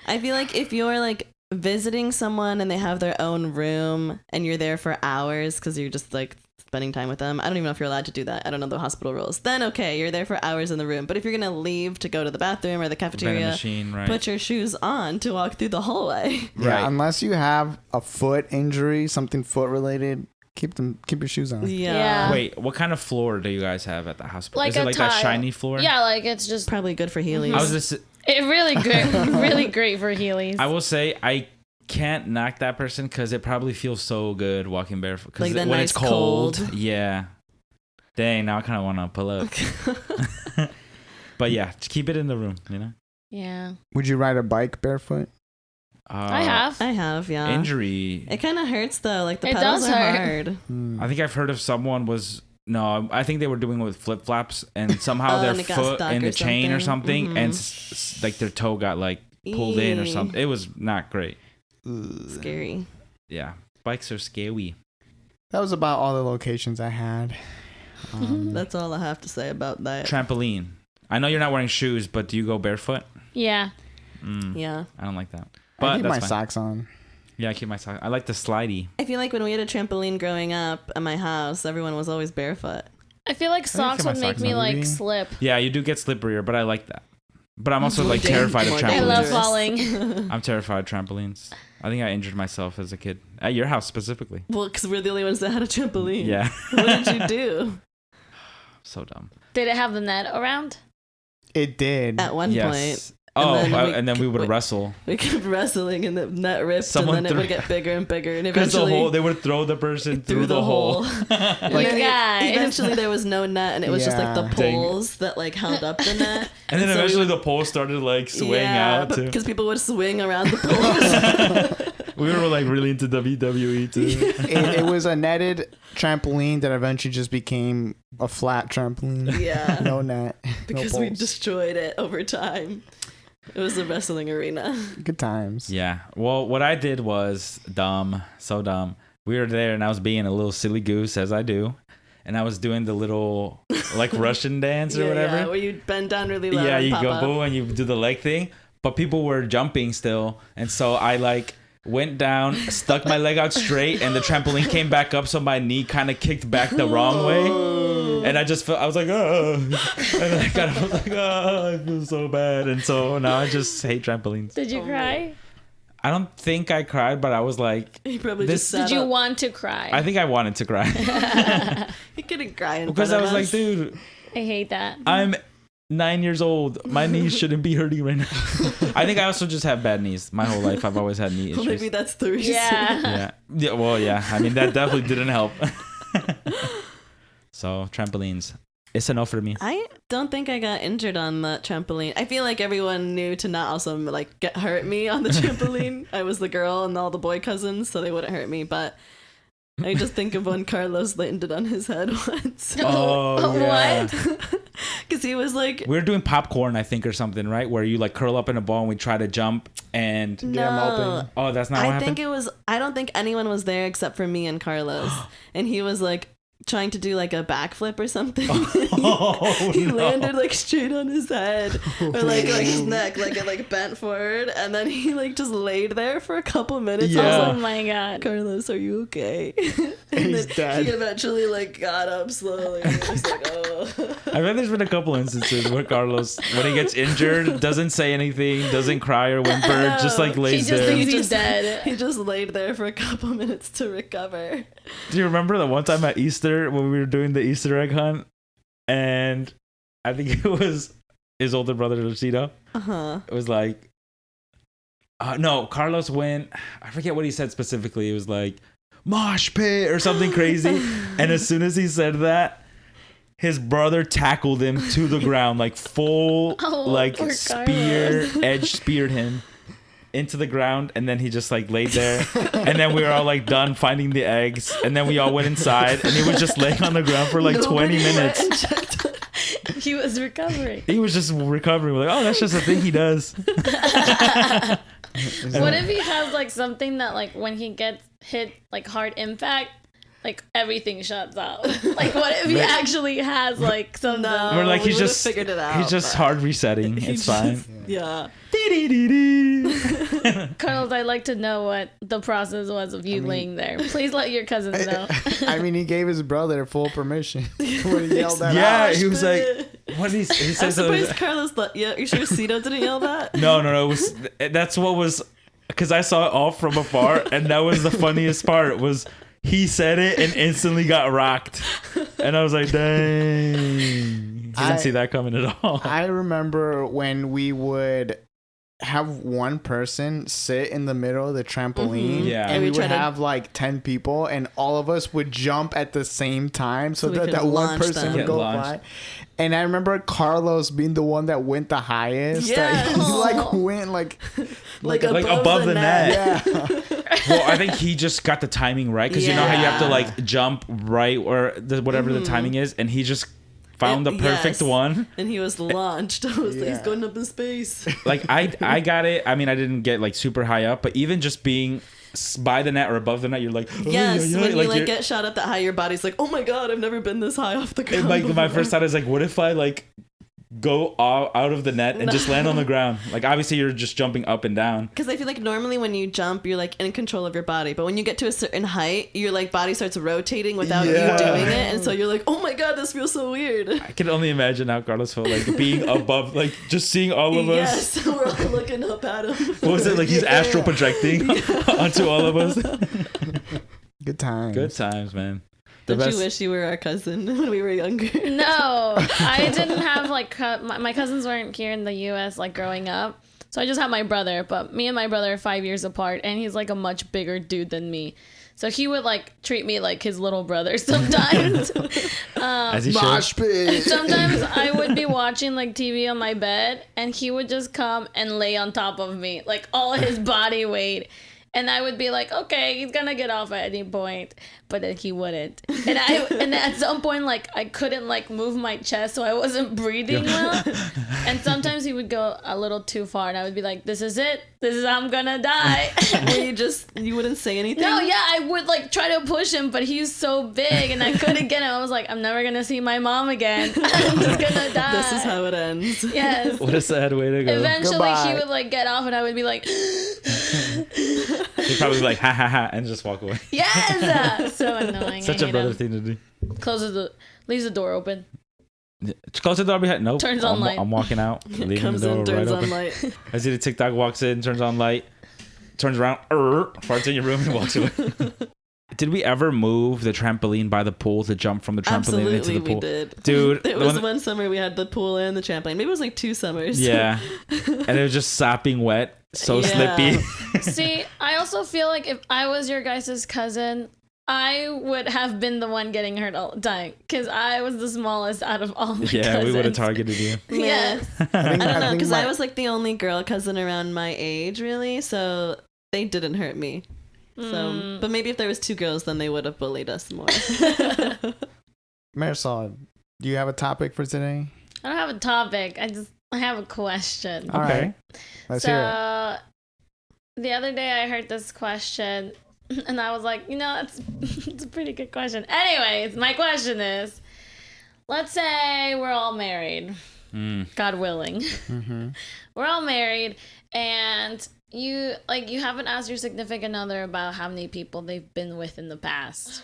I feel like if you're like visiting someone and they have their own room and you're there for hours because you're just like spending time with them. I don't even know if you're allowed to do that. I don't know the hospital rules. Then okay, you're there for hours in the room. But if you're gonna leave to go to the bathroom or the Vending cafeteria, machine, right? put your shoes on to walk through the hallway. Yeah, Right. unless you have a foot injury, something foot related, keep your shoes on. Yeah. Wait, what kind of floor do you guys have at the hospital? Like Is it a like that tile. shiny floor? Yeah, like it's just Probably good for Heelys. I was just. it really great, really great for Heelys. I will say I can't knock that person because it probably feels so good walking barefoot. Because Like the when nice it's cold, cold. yeah. Dang, now I kind of want to pull up. But yeah, just keep it in the room. You know. Yeah, Would you ride a bike barefoot? I have. I have, yeah. Injury. It kind of hurts though. Like the It pedals does are hurt. hard. Hmm. I think I've heard of someone was. No, I think they were doing it with flip flops, and somehow Oh, their and it got foot stuck in or the chain or something. something, and Mhm. like their toe got like pulled in or Eee. something. It was not great. Scary. Yeah, bikes are scary. That was about all the locations I had. That's all I have to say about that. Trampoline. I know you're not wearing shoes, but do you go barefoot? Yeah. Yeah. I don't like that. I But keep that's my fine. socks on. Yeah, I keep my socks. I like the slidey. I feel like when we had a trampoline growing up at my house, everyone was always barefoot. I feel like socks keep my would make socks me on. like Maybe. slip. Yeah, you do get slipperier, but I like that. But I'm also like More terrified of more I love trampolines. falling. I'm terrified of trampolines. I think I injured myself as a kid at your house specifically. Well, because we're the only ones that had a trampoline. Yeah, What did you do? so dumb. Did it have the net around? It did. At one point, Yes. And Oh, then and then we would wrestle. we kept wrestling and the net ripped, Someone and then it threw- would get bigger and bigger, and Because eventually they would throw the person through the hole. And You then guys. eventually there was no net, and it was just like the Yeah. Dang. poles that like held up the net. And then so we eventually would- the pole started like swaying out too. because people would swing around the poles. We were like really into WWE too. It was a netted trampoline that eventually just became a flat trampoline. Yeah. No net. Because no we poles. destroyed it over time. It was a wrestling arena. Good times. Yeah. Well, what I did was dumb, so dumb. We were there and I was being a little silly goose as I do. And I was doing the little like Russian dance or whatever. Yeah, where you bend down really low. Yeah, and you pop go up. boom and you do the leg thing. But people were jumping still. And so I like went down, stuck my leg out straight, and the trampoline came back up. So my knee kind of kicked back the wrong way. And I just felt, I was like, oh. And then I kind of was like, oh, I feel so bad. And so now I just hate trampolines. Did you cry? I don't think I cried, but I was like, He probably This- just sat Did you up. want to cry? I think I wanted to cry. He couldn't cry in Because front I of was like, us. dude, I hate that. I'm 9 years old. My knees shouldn't be hurting right now. I think I also just have bad knees. My whole life, I've always had knee Well, issues. maybe that's the reason. Yeah. Yeah. Well, yeah. I mean, that definitely didn't help. So, trampolines. It's a no for me. I don't think I got injured on the trampoline. I feel like everyone knew to not also like get hurt me on the trampoline. I was the girl and all the boy cousins, so they wouldn't hurt me. But I just think of when Carlos landed on his head once. Oh, yeah. What? Because he was like, We were doing popcorn, I think, or something, right? Where you like curl up in a ball and we try to jump and. no. open. Oh, that's not what I happened? think it was, I don't think anyone was there except for me and Carlos. And he was like trying to do like a backflip or something. Oh, He no. landed like straight on his head or like his neck, like it like bent forward, and then he like just laid there for a couple minutes. I Yeah. was Oh like, my god. Carlos, are you okay? And He's then dead. he eventually like got up slowly. And was like, oh. I bet there's been a couple instances where Carlos, when he gets injured, doesn't say anything, doesn't cry or whimper, just like He lays just there. thinks He he's dead. He just laid there for a couple minutes to recover. Do you remember the one time at Easter when we were doing the Easter egg hunt? And I think it was his older brother, Lucito. It was like, no, Carlos went, I forget what he said specifically. It was like, mosh pit or something crazy. And as soon as he said that, His brother tackled him to the ground, like full, like poor spear, edge speared him into the ground, and then he just like laid there. And then we were all like done finding the eggs, and then we all went inside, and he was just laying on the ground for like 20 minutes. He was recovering. He was just recovering. We're like, oh, that's just a thing he does. What if he has like something that like when he gets hit like hard impact, like everything shuts out? Like what if he actually has like something? No. We're like, we he's would've just figured it out, he's just but- hard resetting. It's fine. Yeah. Carlos, I'd like to know what the process was of you laying there. Please let your cousins know. I mean, he gave his brother full permission when he yelled that Yeah, out. he was like, what he I'm says. surprised Carlos thought, yeah, you sure Cito didn't yell that? No. It was that's what was because I saw it all from afar, and that was the funniest part. Was he said it and instantly got rocked, and I was like, dang, didn't see that coming at all. I remember when we would have one person sit in the middle of the trampoline, Yeah. and And we we would try to- have like 10 people, and all of us would jump at the same time so So we that could that one launch person them. would Get go launched. by. And I remember Carlos being the one that went the highest. That he Yes. like went like Like above the net. yeah. Well, I think he just got the timing right because you know how you have to like jump right or whatever the timing is, and he just found the perfect Yes. one. And he was launched. I was like, he's Yeah. going up in space. Like I got it. I mean, I didn't get like super high up, but even just being by the net or above the net, you're like, oh, Yes, yeah, when you like you're- get shot up that high, your body's like, oh my god, I've never been this high off the ground. and like my before. first thought is like, what if I like go out of the net and just land on the ground? Like obviously you're just jumping up and down. Because I feel like normally when you jump, you're like in control of your body, but when you get to a certain height, your like body starts rotating without Yeah. you doing it, and so you're like, oh my god, this feels so weird. I can only imagine how Carlos felt like being above, like just seeing all of us. Yes, we're all looking up at him. What was it like? He's astral projecting onto all of us. Good times. Good times, man. The Don't best. you wish you were our cousin when we were younger? No, I didn't have like my cousins weren't here in the U.S. like growing up, so I just had my brother. But me and my brother are 5 years apart, and he's like a much bigger dude than me. So he would like treat me like his little brother sometimes. As he should. Mosh pit. Sometimes I would be watching like TV on my bed, and he would just come and lay on top of me, like all his body weight. And I would be like, okay, he's gonna get off at any point, but then he wouldn't. And at some point, like I couldn't like move my chest, so I wasn't breathing well. And sometimes he would go a little too far, and I would be like, this is it. This is how I'm gonna die. Where you wouldn't say anything? No, yeah, I would like try to push him, but he's so big, and I couldn't get him. I was like, I'm never gonna see my mom again. I'm just gonna die. This is how it ends. Yes. What a sad way to go. Eventually, Goodbye. he would like get off, and I would be like, He'd probably be like, ha ha ha, and just walk away. yes. So annoying. Such I a hate brother him. thing to do. Leaves the door open. Close the door behind. Nope. Turns on light. I'm walking out. Leaving Comes the door in, turns right on open. light. I see the TikTok walks in, turns on light, turns around, farts in your room, and walks away. Did we ever move the trampoline by the pool to jump from the trampoline into Absolutely, the pool? we did. Dude, There the was one- one summer we had the pool and the trampoline. Maybe it was like 2 summers. Yeah. And it was just sopping wet, so Yeah. slippy. See, I also feel like if I was your guys' cousin, I would have been the one getting hurt all the time because I was the smallest out of all my Yeah, we would have cousins. targeted you. Yes. I don't know, think because I my- was like the only girl cousin around my age, really, so they didn't hurt me. So, but maybe if there was 2 girls, then they would have bullied us more. Marisol, do you have a topic for today? I don't have a topic. I have a question. All Okay. right. Let's hear it. So the other day I heard this question and I was like, it's a pretty good question. Anyways, my question is, let's say we're all married, God willing. Mm-hmm. We're all married and you haven't asked your significant other about how many people they've been with in the past.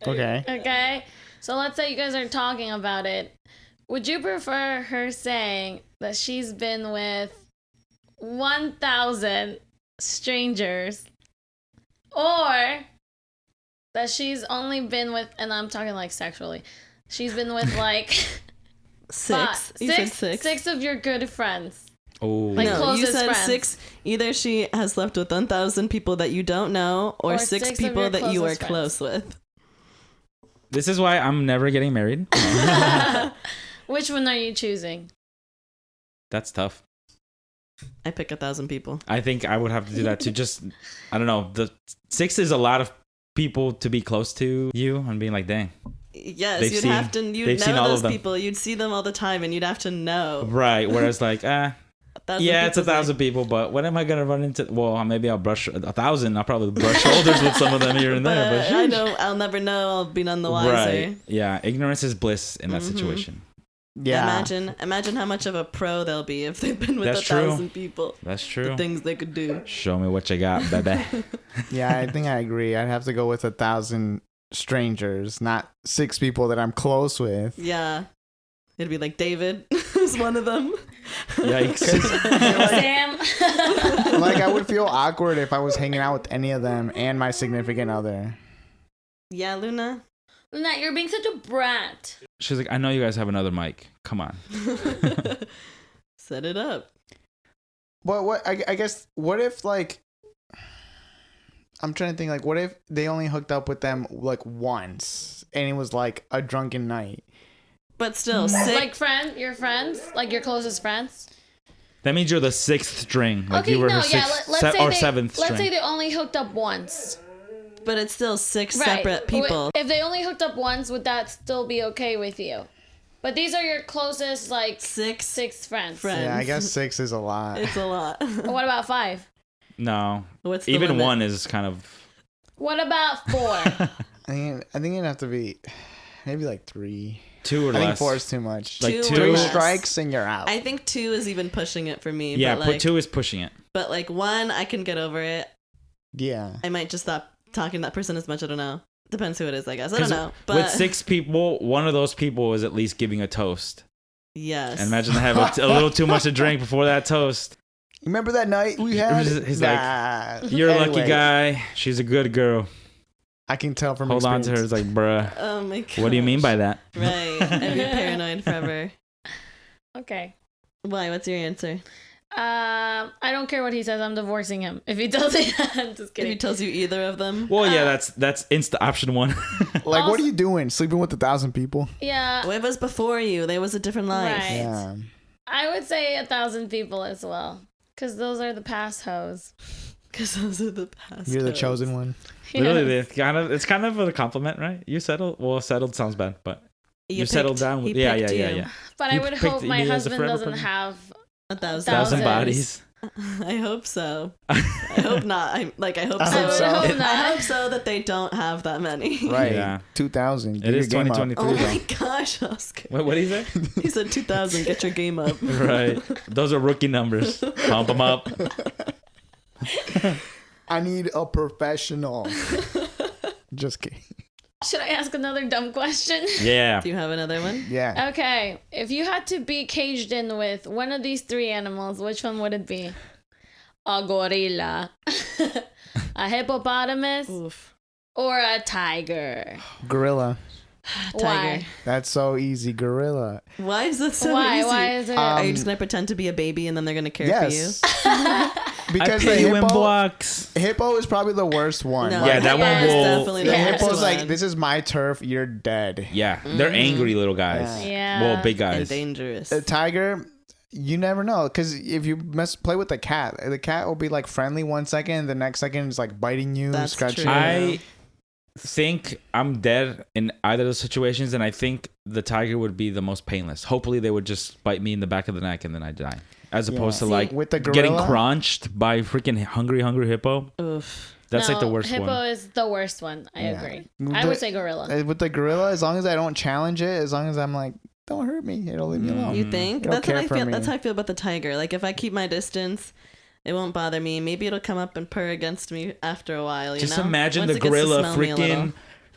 Okay. Okay? So let's say you guys are talking about it. Would you prefer her saying that she's been with 1,000 strangers or that she's only been with, and I'm talking like sexually, she's been with like 6. You said 6. 6 of your good friends? Oh. Like no, you closest said friends. 6. Either she has slept with 1,000 people that you don't know, or 6 6 of people your that you are closest close with. This is why I'm never getting married. Which one are you choosing? That's tough. I pick 1,000 people. I think I would have to do that too. Just, I don't know. The 6 is a lot of people to be close to you and being like, dang. Yes, They've you'd seen- have to. You'd they've seen know all of those them. people. You'd see them all the time, and you'd have to know. Right. Whereas like, 1,000 yeah, it's people's 1,000 people, but when am I gonna run into? Well, maybe I'll brush 1,000. I'll probably brush shoulders with some of them here and there. But I know I'll never know. I'll be none the wiser. right, yeah, ignorance is bliss in that situation. Yeah. Imagine how much of a pro they'll be if they've been with That's true. 1,000 people. That's The true. things they could do. Show me what you got, baby. Yeah, I think I agree. I'd have to go with 1,000 strangers, not 6 people that I'm close with. Yeah, it'd be like David is one of them. Yikes. Sam. Like, I would feel awkward if I was hanging out with any of them and my significant other. Yeah, Luna. Luna, you're being such a brat. She's like, I know you guys have another mic. Come on. Set it up. But what I guess, what if, like, I'm trying to think, like, what if they only hooked up with them like once and it was like a drunken night? But still, sick. Like your friends, like your closest friends. That means you're the 6th string. Like Okay, you were no, her yeah. 6th Let's say or they, 7th let's say string. they only hooked up once. But it's still 6 Right. separate people. If they only hooked up once, would that still be okay with you? But these are your closest, like, 6 friends. friends. Yeah, I guess 6 is a lot. It's a lot. What about 5? No. What's the Even limit? 1 is kind of. What about 4? I think it'd have to be maybe like 3. 2 or I less. think 4 is too much. Like Two 2. or 3 less. strikes and you're out. I think 2 is even pushing it for me. Yeah, but like, 2 is pushing it. But like 1, I can get over it. Yeah. I might just stop talking to that person as much. I don't know. Depends who it is, I guess. I don't 'Cause know. But with 6 people, one of those people is at least giving a toast. yes. And imagine they have a little too much to drink before that toast. Remember that night we had? He's Nah. You're a lucky Anyway, guy. She's a good girl. I can tell from Hold on to her. It's experience. like, bruh. Oh my god. What do you mean by that? Right. I'd be paranoid forever. Okay. Why? What's your answer? I don't care what he says. I'm divorcing him. If he does it, I'm just If he kidding. tells you either of them? Well, yeah, that's insta option 1. Like, what are you doing? Sleeping with 1,000 people? Yeah, Well, it was before you. There was a different life. Right. Yeah. I would say 1,000 people as well, because those are the past hoes. Because those are the past. You're the hoes. chosen one. Literally, it's kind of a compliment, right? You settled. Well, settled sounds bad, but you settled down with. he Yeah, picked you. yeah. But You I would picked hope my me as a husband forever doesn't partner? have 1,000. 1,000 Thousands. bodies. I hope so. I hope not. I hope I so. hope so. I would hope I not. hope so that they don't have that many. Right. Yeah. 2,000. It is Get your game up. 2023 Oh my though. gosh, Oscar. What do you say? He said 2,000. Get your game up. Right. Those are rookie numbers. Pump them up. I need a professional. Just kidding. Should I ask another dumb question? Yeah. Do you have another one? Yeah. Okay, if you had to be caged in with one of these 3 animals, which one would it be? A gorilla, a hippopotamus, Oof. or a tiger? Gorilla. Tiger. That's so easy. Gorilla. Why is that so Why? easy? Why is it? Are you just gonna pretend to be a baby and then they're gonna care Yes. Because I the pay you in hippo, blocks. hippo is probably the worst one. No, Like, Yeah, that one is will- definitely the the Yeah. worst hippo's like, one. this is my turf. You're dead. Yeah. They're angry little guys. Yeah. Yeah. Well, big and guys. dangerous. A tiger, you never know. Because if you play with the cat will be like friendly 1 second, and the next second is like biting you, That's scratching true. you. I think I'm dead in either of those situations, and I think the tiger would be the most painless. Hopefully, they would just bite me in the back of the neck and then I die, as opposed to See, like with the getting gorilla? crunched by freaking hungry hippo. Oof. That's like the No, worst hippo one. is the worst one. I Yeah. agree. I The- would say gorilla. With the gorilla, as long as I don't challenge it, as long as I'm like, don't hurt me, it'll leave me alone. You think? They don't That's what care I for feel. me. That's how I feel about the tiger. Like if I keep my distance, it won't bother me. Maybe it'll come up and purr against me after a while. You Just know? imagine Once the it gets to gorilla smell me a little. freaking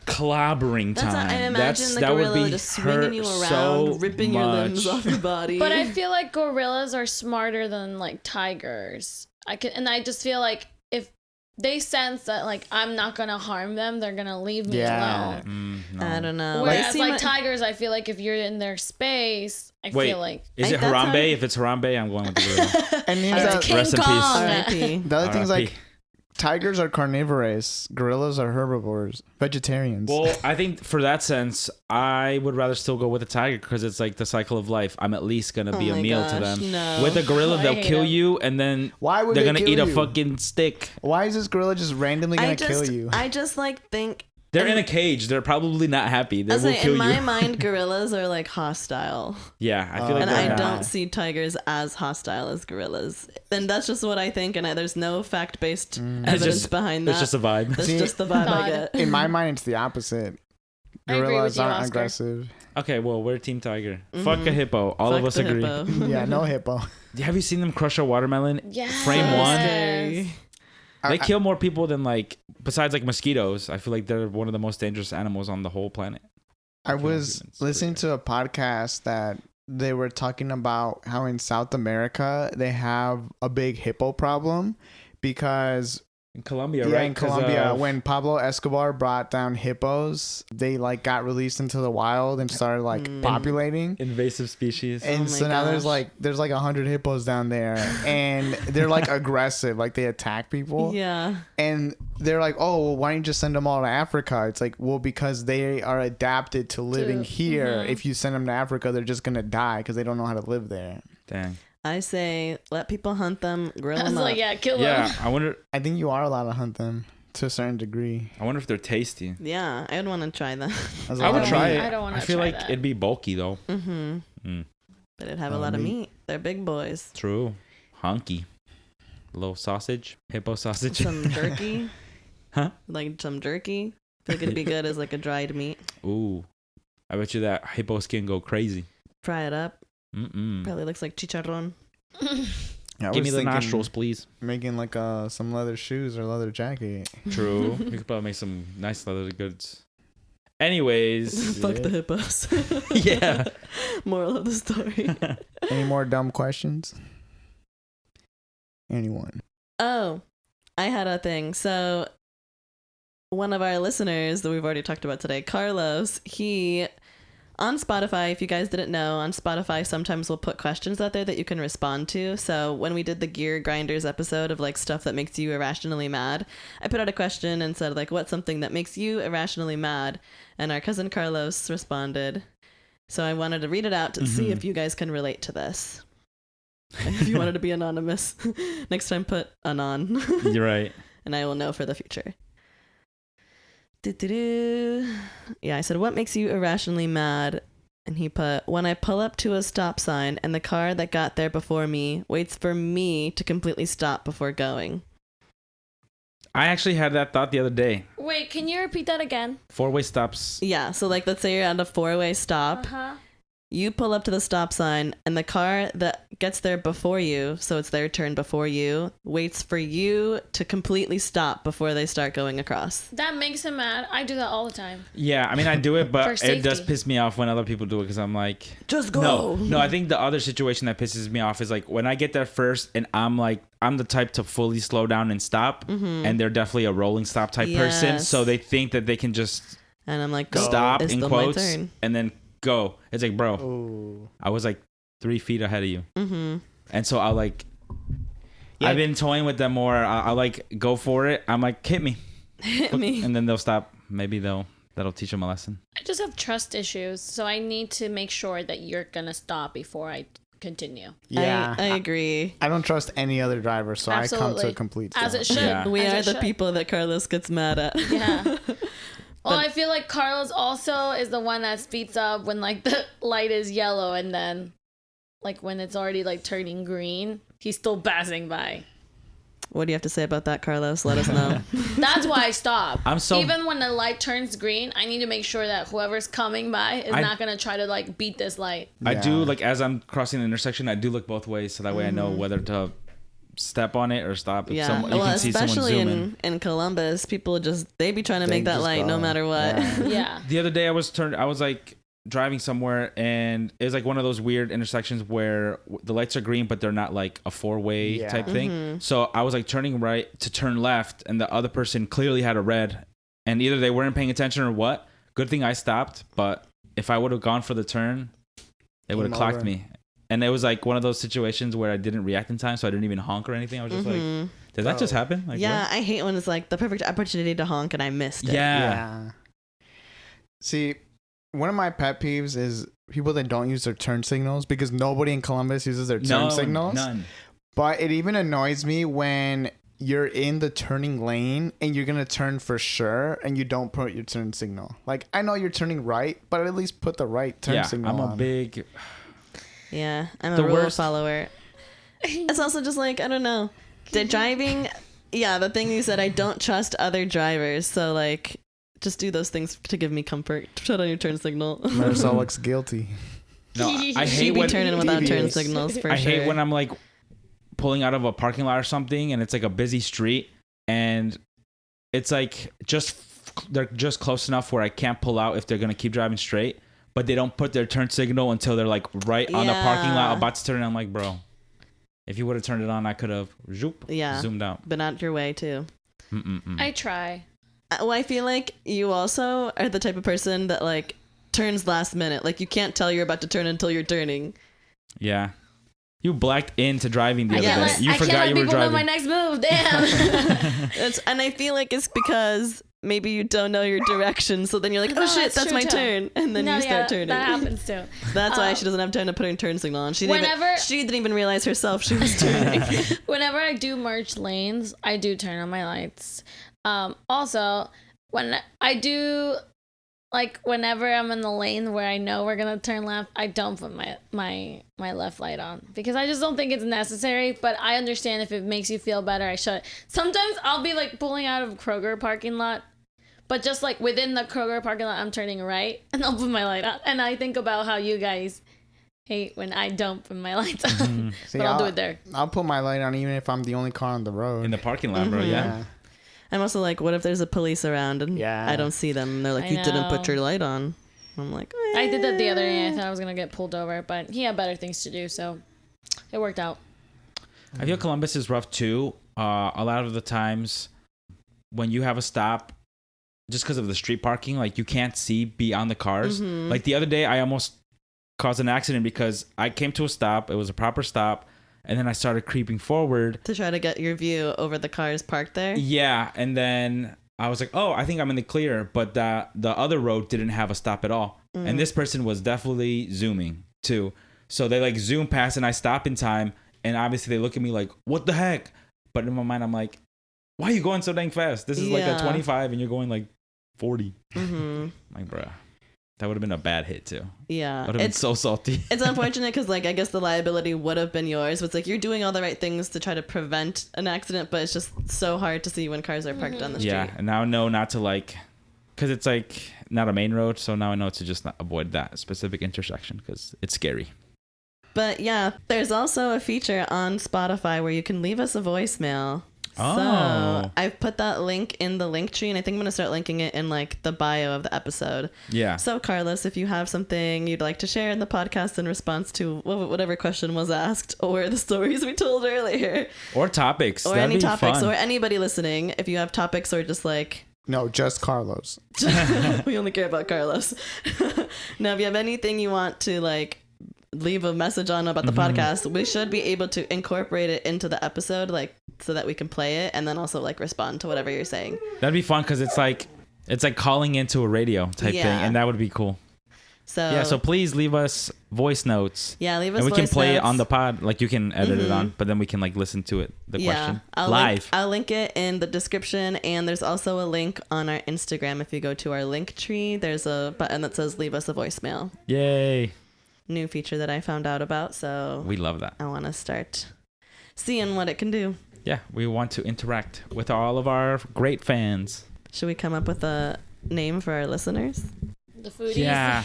clobbering That's time. what I imagine the that would gorilla be just swinging you hurt around, so ripping your limbs much. off your body. But I feel like gorillas are smarter than like tigers. I just feel like if they sense that like I'm not gonna harm them, they're gonna leave me Yeah. alone. No. I don't know. Whereas They like seem tigers, I feel like if you're in their space, I Wait, feel like is it that's Harambe? how- If it's Harambe, I'm going with the gorilla. And it's the, King Rest in peace. Kong. R.I.P. the other thing's like, Tigers are carnivorous. Gorillas are herbivores. Vegetarians. Well, I think for that sense, I would rather still go with a tiger because it's like the cycle of life. I'm at least gonna be a my meal to gosh, them. no. With a gorilla, I they'll hate kill them. you, and then Why would they're they gonna kill eat a you? fucking stick. Why is this gorilla just randomly gonna kill you? I just like think. They're in a cage. They're probably not happy. They I will was kill in you. my mind, gorillas are like hostile, Yeah, I feel like and they're I not. don't see tigers as hostile as gorillas. And that's just what I think, and there's no fact-based evidence just- behind that. It's just a vibe. That's See, just the vibe I God. get. In my mind, it's the opposite. I agree Gorillas with you, aren't Oscar. aggressive. Okay, well, we're Team Tiger. Fuck a hippo. All Fuck of us the agree. hippo. Yeah, no hippo. Have you seen them crush a watermelon? Yes. Frame one. Scary. They kill more people than like, besides like mosquitoes. I feel like they're one of the most dangerous animals on the whole planet. I feel was humans. listening to a podcast that they were talking about how in South America they have a big hippo problem because In Colombia, yeah, right? in 'Cause, Colombia when Pablo Escobar brought down hippos, they like got released into the wild and started like populating. invasive species. And my so now there's gosh. like 100 hippos down there, and they're like aggressive, like they attack people. Yeah. And they're like, oh, well, why don't you just send them all to Africa? It's like, well, because they are adapted to living here. If you send them to Africa, they're just gonna die because they don't know how to live there. Dang. I say let people hunt them, grill I was them like, up. yeah, kill Yeah, them. I wonder. I think you are allowed to hunt them to a certain degree. I wonder if they're tasty. Yeah, I would want to try that. That's a I lot would of try meat. it. I don't wanna I feel try like that. it'd be bulky though. But it'd have a lot of meat. They're big boys. True. Honky. Little sausage. Hippo sausage. Some jerky. Huh? Like some jerky. I feel like it'd be good as like a dried meat. Ooh. I bet you that hippo skin go crazy. Fry it up. Mm-mm. Probably looks like chicharron. I Give me was the thinking nostrils, please. Making like some leather shoes or leather jacket. True. You could probably make some nice leather goods. Anyways. Fuck the hippos. Yeah. Moral of the story. Any more dumb questions? Anyone? Oh, I had a thing. So one of our listeners that we've already talked about today, Carlos, he on Spotify, if you guys didn't know, on Spotify sometimes we'll put questions out there that you can respond to. So when we did the Gear Grinders episode of like stuff that makes you irrationally mad, I put out a question and said like, what's something that makes you irrationally mad? And our cousin Carlos responded. So I wanted to read it out to see if you guys can relate to this. If you wanted to be anonymous, next time put anon. You're right. And I will know for the future. Do-do-do. Yeah, I said, what makes you irrationally mad? And he put, when I pull up to a stop sign and the car that got there before me waits for me to completely stop before going. I actually had that thought the other day. Wait, can you repeat that again? 4-way stops. Yeah, so like let's say you're at a 4-way stop. Uh-huh. You pull up to the stop sign and the car that gets there before you, so it's their turn before you, waits for you to completely stop before they start going across. That makes him mad. I do that all the time. Yeah, I mean, I do it, For but it does safety. piss me off when other people do it because I'm like, Just go. no. I think the other situation that pisses me off is like when I get there first and I'm the type to fully slow down and stop, and they're definitely a rolling stop type person, Yes. so they think that they can just And I'm like, go. stop It's in still my quotes turn. and then go. It's like, bro, Ooh. I was like 3 feet ahead of you, Mm-hmm. and so I'll like. Yeah. I've been toying with them more. I'll like go for it. I'm like, hit me, Hit me. and then they'll stop. Maybe that'll teach them a lesson. I just have trust issues, so I need to make sure that you're gonna stop before I continue. Yeah. I agree. I don't trust any other driver, so I come to Absolutely. a complete As stop. it should. Yeah. We As are it the should. people that Carlos gets mad at. Yeah. Well, I feel like Carlos also is the one that speeds up when like the light is yellow, and then like when it's already like turning green, he's still passing by. What do you have to say about that, Carlos? Let us know. That's why I stop. I'm so- Even when the light turns green, I need to make sure that whoever's coming by is not gonna try to like beat this light. I do Yeah. like as I'm crossing the intersection, I do look both ways so that way I know whether to step on it or stop. If Yeah. someone, you Well, can see someone especially zooming. in Columbus, people they be trying to They make that just light no go. matter what. Yeah. Yeah. The other day I was like driving somewhere and it was like one of those weird intersections where the lights are green but they're not like a 4-way Yeah. type thing. Mm-hmm. So I was like turning right to turn left and the other person clearly had a red and either they weren't paying attention or what. Good thing I stopped, but if I would have gone for the turn, it would have Game clocked over. me. And it was like one of those situations where I didn't react in time, so I didn't even honk or anything. I was just like, did that just happen? Like, yeah, what? I hate when it's like the perfect opportunity to honk and I missed it. Yeah. See, one of my pet peeves is people that don't use their turn signals, because nobody in Columbus uses their turn signals. None. But it even annoys me when you're in the turning lane and you're going to turn for sure and you don't put your turn signal. Like, I know you're turning right, but at least put the right turn signal I'm on. a big... Yeah, I'm The a rule worst- follower. It's also just like, I don't know. The driving, the thing you said, I don't trust other drivers. So, like, just do those things to give me comfort. Shut on your turn signal. Marisol looks guilty. No, I She hate be when... turning without turn Devious. signals for I sure. hate when I'm like pulling out of a parking lot or something and it's like a busy street and it's like they're just close enough where I can't pull out if they're going to keep driving straight, but they don't put their turn signal until they're like right on the parking lot about to turn. I'm like, bro, if you would have turned it on, I could have zoomed out. Been out your way too. I try. Well, I feel like you also are the type of person that like turns last minute. Like you can't tell you're about to turn until you're turning. Yeah. You blacked into driving the other day. You I forgot can't you let were people know driving. my next move. Damn. And I feel like it's because maybe you don't know your direction. So then you're like, oh No, shit, that's true my too. turn. And then you start turning. That happens too. That's why she doesn't have time to put her turn signal on. She Whenever- didn't even realize herself she was turning. Whenever I do merge lanes, I do turn on my lights. Also, when I do, like, whenever I'm in the lane where I know we're gonna turn left, I don't put my left light on because I just don't think it's necessary. But I understand if it makes you feel better, I should. Sometimes I'll be like pulling out of Kroger parking lot, but just like within the Kroger parking lot, I'm turning right and I'll put my light on. And I think about how you guys hate when I don't put my lights on, See, but I'll do it there. I'll put my light on even if I'm the only car on the road. In the parking lot, bro. Yeah. I'm also like, what if there's a police around and I don't see them? And they're like, I you didn't put know. your light on. I'm like, I did that the other day. I thought I was gonna get pulled over, but he had better things to do, so it worked out. I feel Columbus is rough too. A lot of the times when you have a stop, just because of the street parking, like you can't see beyond the cars. Like the other day, I almost caused an accident because I came to a stop. It was a proper stop. And then I started creeping forward. to try to get your view over the cars parked there. Yeah. And then I was like, oh, I think I'm in the clear. But the other road didn't have a stop at all. And this person was definitely zooming too. So they like zoom past and I stop in time. And obviously they look at me like, what the heck? But in my mind, I'm like, why are you going so dang fast? This is like a 25 and you're going like 40. Like, bruh. That would have been a bad hit too. Yeah. I would have been so salty. It's unfortunate because, like, I guess the liability would have been yours. But it's like you're doing all the right things to try to prevent an accident, but it's just so hard to see when cars are parked on the street. Yeah, and now I know not to like, because it's like not a main road, so now I know to just not avoid that specific intersection because it's scary. But yeah, there's also a feature on Spotify where you can leave us a voicemail. Oh. So I've put that link in the link tree, and I think I'm going to start linking it in like the bio of the episode. Yeah. So Carlos, if you have something you'd like to share in the podcast in response to whatever question was asked or the stories we told earlier, Or topics. or That'd any be topics, fun. or anybody listening, if you have topics or just like No, just Carlos. we only care about Carlos. Now, if you have anything you want to like leave a message on about the podcast, we should be able to incorporate it into the episode, like so that we can play it and then also like respond to whatever you're saying. That'd be fun because it's like calling into a radio type thing, Yeah. and that would be cool. So Yeah, so please leave us voice notes. yeah, leave us And we can voice play it notes. on the pod. Like you can edit it on, but then we can like listen to it, the question, I'll live. I'll link it in the description, and there's also a link on our Instagram. If you go to our link tree, there's a button that says leave us a voicemail. Yay. New feature that I found out about, so We love that. I want to start seeing what it can do. Yeah, we want to interact with all of our great fans. Should we come up with a name for our listeners? The foodies. Yeah.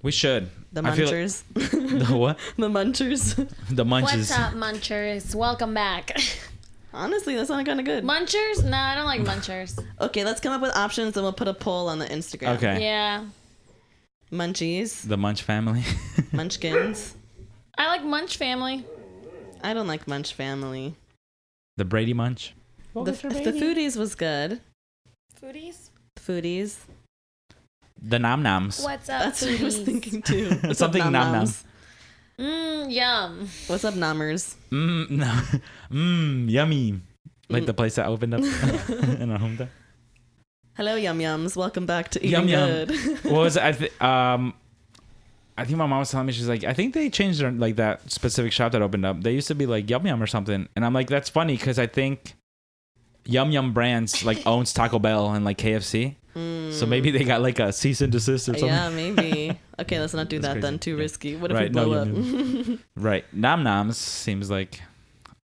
We should. The I feel- Munchers. The what? The Munchers. The munches. What's up, Munchers? Welcome back. Honestly, that sounded kind of good. Munchers? No, I don't like Munchers. Okay, let's come up with options and we'll put a poll on the Instagram. Okay. Yeah. Munchies. The Munch family. Munchkins. I like Munch family. I don't like Munch family. The Brady Munch. The Foodies was good. Foodies? Foodies. The Nom Noms. What's up, That's what I was foodies? thinking too. Something Nom nom nom. noms. Yum. What's up, Namers? No. Yummy. Like the place that opened up in our hometown. Hello, Yum Yums. Welcome back to Yum Eating Yum. Good. What was it? I think my mom was telling me, she's like, I think they changed their, like, that specific shop that opened up. They used to be like Yum Yum or something. And I'm like, that's funny because I think Yum Yum brands like owns Taco Bell and like KFC. So maybe they got like a cease and desist or something. Yeah, maybe. Okay, let's not do That's that then. crazy. Too risky. What if Right, we blow up? Right. Nom Noms seems like,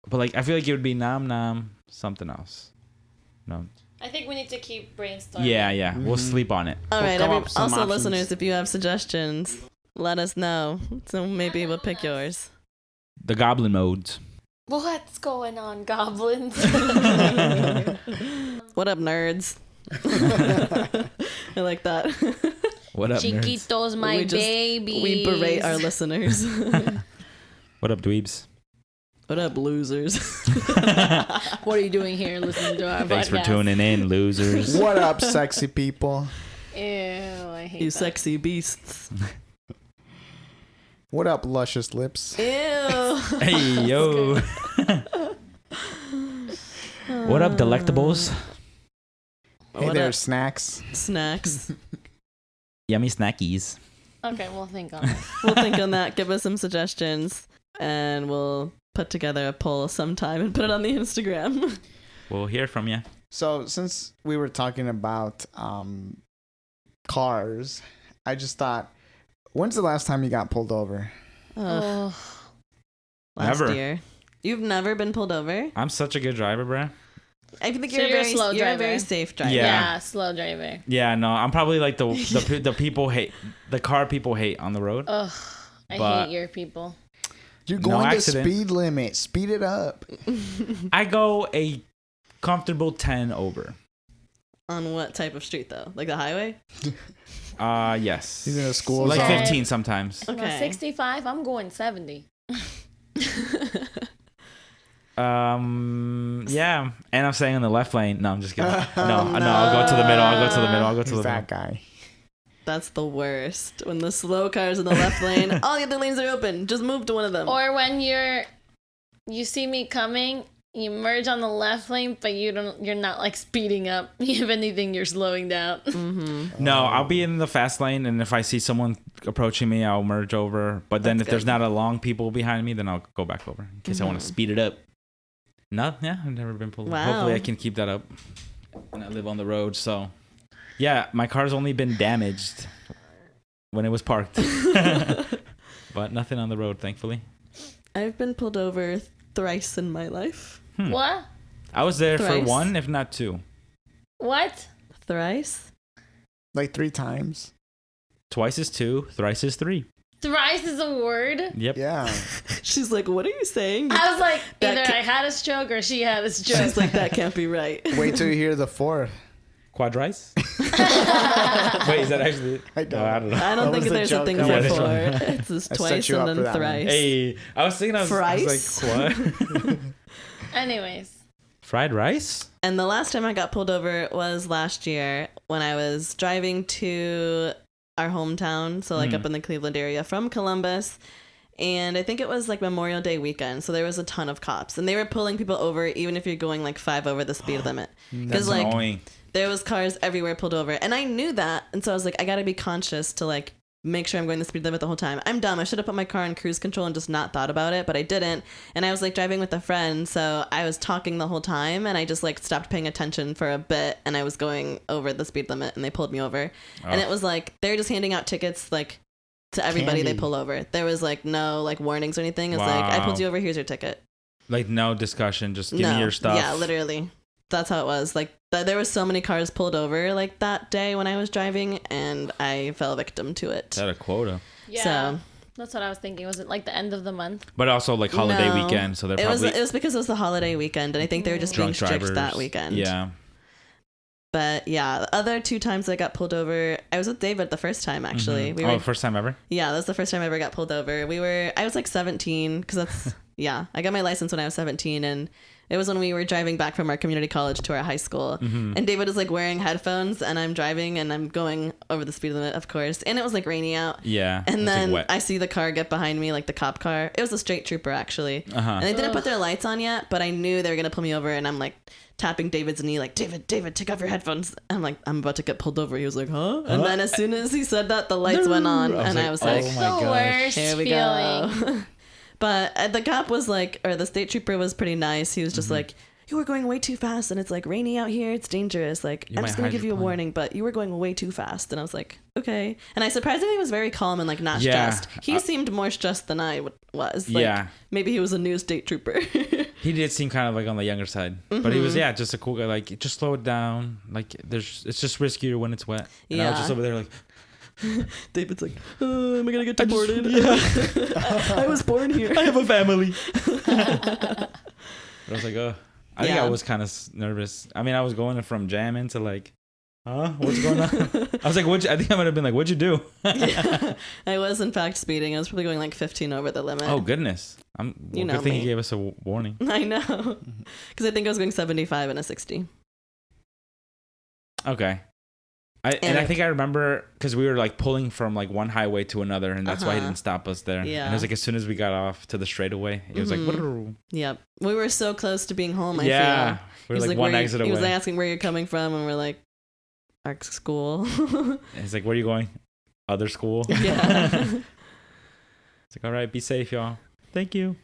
but like, I feel like it would be Nom Nom something else. No. I think we need to keep brainstorming. Yeah. We'll sleep on it. All right. come up with some Also, options. listeners, if you have suggestions, let us know. So maybe we'll pick yours. The Goblin modes. What's going on, goblins? What up, nerds? I like that. What up, nerds? Chiquitos, my baby. We berate our listeners. What up, dweebs? What up, losers? What are you doing here listening to our Thanks for podcast? tuning in, losers. What up, sexy people? Ew, I hate You that. sexy beasts. What up, luscious lips? Ew. Hey, yo. What up, delectables? Hey What there, up? snacks. Snacks. Yummy snackies. Okay, we'll think on it. We'll think on that. Give us some suggestions, and we'll put together a poll sometime and put it on the Instagram. We'll hear from you. So since we were talking about cars, I just thought, when's the last time you got pulled over? Ugh, Oh, last Never. year. You've never been pulled over? I'm such a good driver, bruh. I think So you're a slow you're a driver. very safe driver. Yeah. yeah, slow driver. Yeah, no, I'm probably like the people hate, the car people hate on the road. Ugh, I But- hate your people. You're No going to accident. speed limit. Speed it up. I go a comfortable 10 over. On what type of street though? Like the highway? Yes. He's in a school Like zone. 15 sometimes. Okay. Okay. 65, I'm going 70. Yeah, and I'm staying in the left lane. No, I'm just kidding. No, I'll go to the middle. I'll go to He's the that middle. guy. That's the worst. When the slow car's in the left lane, all the other lanes are open. Just move to one of them. Or when you see me coming, you merge on the left lane, but you're not like speeding up. If anything, you're slowing down. Mm-hmm. No, I'll be in the fast lane, and if I see someone approaching me, I'll merge over. But then That's if there's good. not a long people behind me, then I'll go back over in case I want to speed it up. No, yeah, I've never been pulled over. Wow. Hopefully I can keep that up when I live on the road. So, yeah, my car's only been damaged when it was parked. But nothing on the road, thankfully. I've been pulled over thrice in my life. What? I was there for Thrice. one, if not two. What? Thrice? Like 3 times. Twice is two, thrice is three. Thrice is a word? Yep. Yeah. She's like, what are you saying? I was like, That either ca- I had a stroke or she had a stroke. She's like, that can't be right. Wait till you hear the 4th. Quadrice? Wait, is that actually it? I don't No, I don't know. I don't That think was the there's a joke. thing That for was- four. It's just I set twice you and up for then that one. thrice. Hey, I was thinking, I was Thrice? like, what? Anyways. Fried rice? And the last time I got pulled over was last year when I was driving to our hometown, so like up in the Cleveland area from Columbus. And I think it was like Memorial Day weekend, so there was a ton of cops, and they were pulling people over even if you're going like 5 over the speed limit. That's Because like annoying. there was cars everywhere pulled over, and I knew that, and so I was like, I gotta be conscious to like make sure I'm going the speed limit the whole time. I'm dumb. I should have put my car in cruise control and just not thought about it, but I didn't. And I was like driving with a friend, so I was talking the whole time, and I just like stopped paying attention for a bit, and I was going over the speed limit, and they pulled me over. And it was like they're just handing out tickets like to everybody they Candy. pull over. There was like no like warnings or anything. It's like, I pulled Wow. you over, here's your ticket. Like, no discussion. Just give no. me your stuff. Yeah, literally. That's how it was. Like there was so many cars pulled over like that day when I was driving, and I fell victim to it. Is that a quota? Yeah. So That's what I was thinking. Was it like the end of the month? But also, like, holiday No. weekend, so they're it was probably it was because it was the holiday weekend, and I think they were just being drunk strict drivers. that weekend. Yeah. But yeah, the other 2 times I got pulled over, I was with David the first time actually. We were Oh, first time ever? yeah, that was the first time I ever got pulled over. I was like 17 because that's Yeah, I got my license when I was 17, and it was when we were driving back from our community college to our high school. And David is like wearing headphones, and I'm driving, and I'm going over the speed limit, of course. And it was like rainy out. Yeah. And then like I see the car get behind me, like the cop car. It was a straight trooper, actually. And they didn't put their lights on yet, but I knew they were going to pull me over. And I'm like tapping David's knee, like, David, take off your headphones. I'm like, I'm about to get pulled over. He was like, huh? And then as soon as he said that, the lights went on. And I was like, oh my the gosh. worst here we feeling. go. But the cop was like, or the state trooper was pretty nice. He was just like, you were going way too fast, and it's like rainy out here. It's dangerous. Like, I'm just going to give you a warning, but you were going way too fast. And I was like, okay. And I surprisingly was very calm and like not stressed. He seemed more stressed than I was. Like, maybe he was a new state trooper. He did seem kind of like on the younger side, but he was just a cool guy. Like, just slow it down. Like, it's just riskier when it's wet. And I was just over there like. David's like, am I gonna get deported? I was born here. I have a family. But I was like, I think I was kind of nervous. I mean, I was going from jamming to like, what's going on? I was like, I think I might have been like, what'd you do? I was in fact speeding. I was probably going like 15 over the limit. Oh goodness! Good thing he gave us a warning. I know, because I think I was going 75 and a 60. Okay. I think I remember because we were like pulling from like one highway to another, and that's why he didn't stop us there. Yeah. And it was like as soon as we got off to the straightaway, it was like, yep. We were so close to being home. I feel. We were He's like one exit away. He was asking where you're coming from, and we're like, our school. He's like, where are you going? Other school. Yeah. It's like, all right, be safe, y'all. Thank you.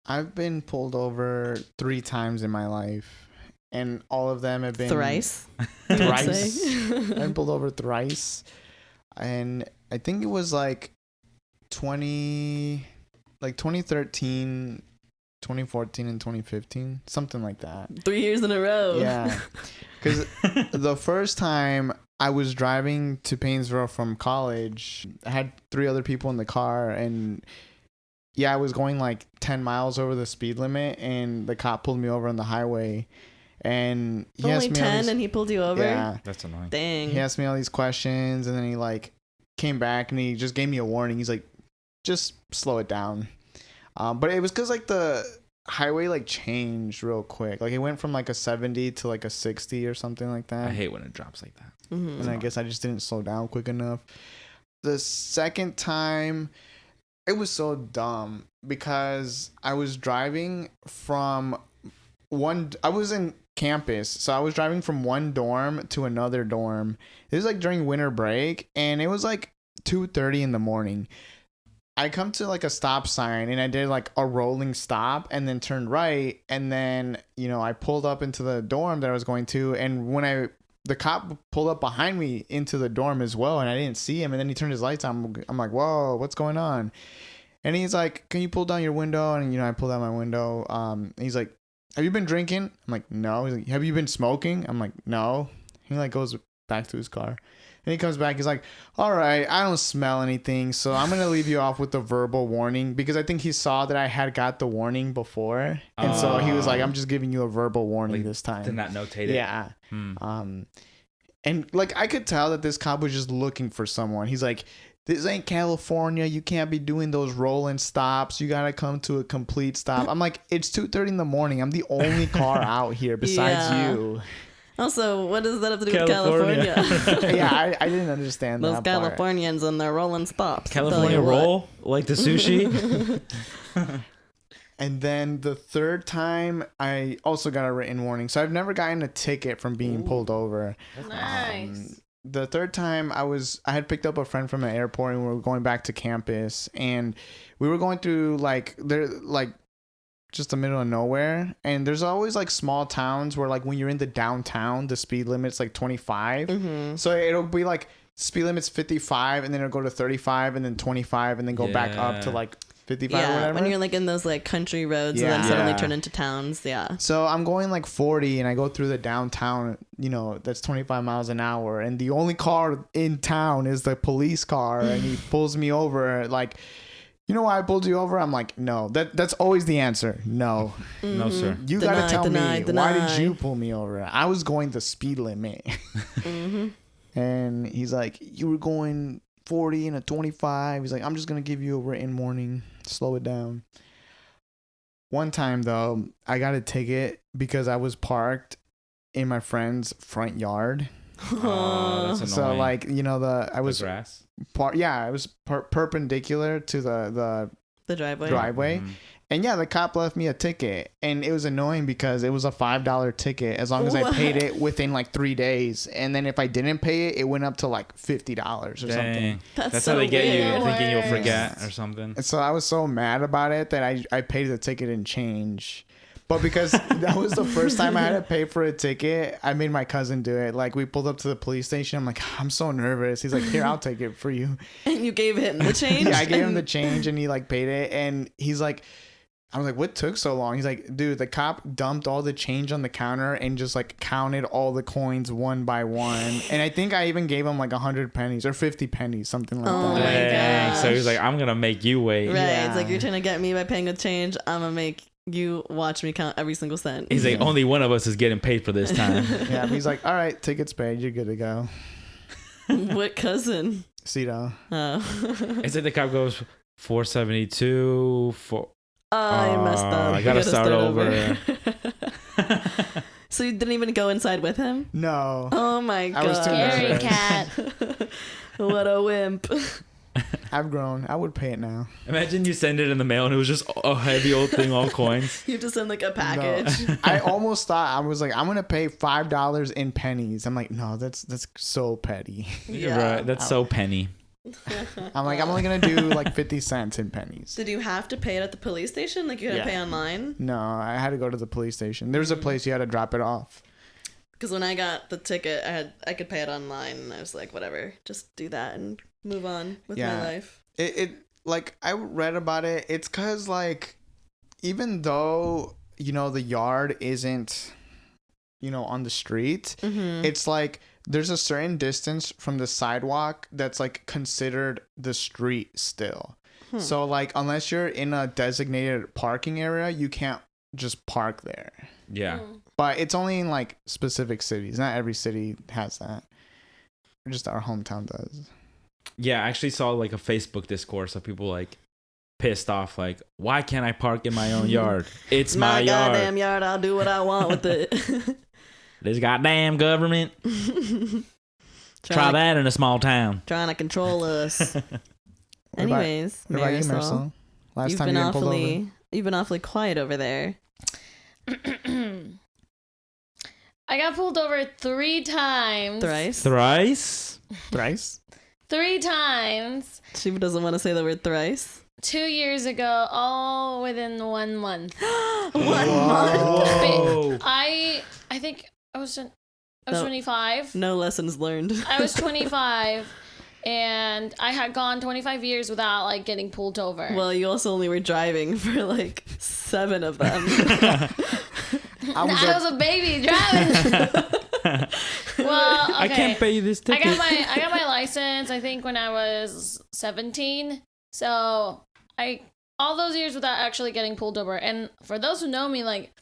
I've been pulled over 3 times in my life. And all of them have been thrice. Thrice. I've been pulled over thrice. And I think it was like 2013, 2014, and 2015. Something like that. 3 years in a row. Yeah. Because the first time I was driving to Painesville from college, I had 3 other people in the car, and I was going like 10 miles over the speed limit, and the cop pulled me over on the highway. And he only asked me 10 and he pulled you over? Yeah. That's annoying. Dang. He asked me all these questions, and then he like came back and he just gave me a warning. He's like, just slow it down. But it was because like the highway like changed real quick. Like it went from like a 70 to like a 60 or something like that. I hate when it drops like that. And I guess I just didn't slow down quick enough. The second time, it was so dumb because I was driving from I was in campus, so I was driving from one dorm to another dorm. It was like during winter break, and it was like 2:30 in the morning. I come to like a stop sign, and I did like a rolling stop and then turned right, and then I pulled up into the dorm that I was going to, and when the cop pulled up behind me into the dorm as well, and I didn't see him, and then he turned his lights on. I'm like, whoa, what's going on? And he's like, can you pull down your window? And I pulled down my window. He's like, have you been drinking? I'm like, no. He's like, have you been smoking? I'm like, no. He like goes back to his car. And he comes back. He's like, all right, I don't smell anything, so I'm going to leave you off with the verbal warning, because I think he saw that I had got the warning before. And so he was like, I'm just giving you a verbal warning this time. Did not notate it. Yeah. And like I could tell that this cop was just looking for someone. He's like, this ain't California. You can't be doing those rolling stops. You got to come to a complete stop. I'm like, it's 2:30 in the morning. I'm the only car out here besides you. Also, what does that have to do with California? Yeah, I didn't understand those that Californians and their rolling stops. California roll? Like the sushi? And then the third time, I also got a written warning. So I've never gotten a ticket from being pulled over. Nice. The third time I had picked up a friend from the airport, and we were going back to campus, and we were going through just the middle of nowhere, and there's always like small towns where like when you're in the downtown, the speed limit's like 25. So it'll be like speed limit's 55, and then it'll go to 35, and then 25, and then go back up to like 55 or whatever. When you're like in those like country roads and then suddenly turn into towns. Yeah. So I'm going like 40, and I go through the downtown, that's 25 miles an hour. And the only car in town is the police car. And he pulls me over like, you know why I pulled you over? I'm like, no, that's always the answer. No. No, sir. You got to tell me, why did you pull me over? I was going the speed limit. And he's like, you were going 40 and a 25. He's like, I'm just going to give you a written warning. Slow it down. One time though, I got a ticket because I was parked in my friend's front yard. Oh, that's So annoying. like, you know, I was grass. I was perpendicular to the driveway. driveway. And yeah, the cop left me a ticket, and it was annoying because it was a $5 ticket as long as I paid it within like 3 days. And then if I didn't pay it, it went up to like $50 or something. That's so how they get you. weird. Thinking you'll Worse. forget or something. And so I was so mad about it that I paid the ticket in change. But because that was the first time I had to pay for a ticket, I made my cousin do it. Like, we pulled up to the police station. I'm like, I'm so nervous. He's like, here, I'll take it for you. And you gave him the change? Yeah, I gave him the change, and he like paid it. And he's like, I was like, what took so long? He's like, dude, the cop dumped all the change on the counter and just like counted all the coins one by one. And I think I even gave him like 100 pennies or 50 pennies, something like Oh that. my Dang. gosh. So he's like, I'm gonna make you wait. Right. Yeah. It's like, you're trying to get me by paying with change. I'm going to make you watch me count every single cent. He's like, only one of us is getting paid for this time. Yeah, he's like, all right, ticket's paid. You're good to go. What cousin? Cito. Oh. It's like the cop goes 472. I messed up. I We gotta start over. So you didn't even go inside with him? No. Oh my god. I was too Scary nervous. cat. What a wimp. I've grown. I would pay it now. Imagine you send it in the mail and it was just a heavy old thing, all coins. You have to send like a package. No. I almost thought, I was like, I'm gonna pay $5 in pennies. I'm like, no, that's so petty. Yeah. Right. That's so penny. I'm like, I'm only gonna do like 50 cents in pennies. Did you have to pay it at the police station? Like you had to pay online? No, I had to go to the police station. There's a place you had to drop it off. Because when I got the ticket, I could pay it online, and I was like, whatever, just do that and move on with my Yeah. life. It like, I read about it. It's cause like, even though, you know, the yard isn't, you know, on the street, it's like there's a certain distance from the sidewalk that's like considered the street still. So like, unless you're in a designated parking area, you can't just park there. Yeah. But it's only in like specific cities. Not every city has that. Just our hometown does. Yeah. I actually saw like a Facebook discourse of people like pissed off, like, why can't I park in my own yard? It's my yard. goddamn yard. I'll do what I want with it. This goddamn government. Try that in a small town. Trying to control us. Anyways, What about you, Marisol, Marisol? Last you've time been you got pulled over. you've been awfully quiet over there. I got pulled over 3 times. Thrice. Thrice? 3 times. She doesn't want to say the word thrice. 2 years ago, all within 1 month. 1 month. Whoa. I think I was No. 25. No lessons learned. I was 25, and I had gone 25 years without like getting pulled over. Well, you also only were driving for like 7 of them. I was a baby driving. Well, okay. I can't pay this ticket. I got my license, I think, when I was 17. So all those years without actually getting pulled over. And for those who know me, like,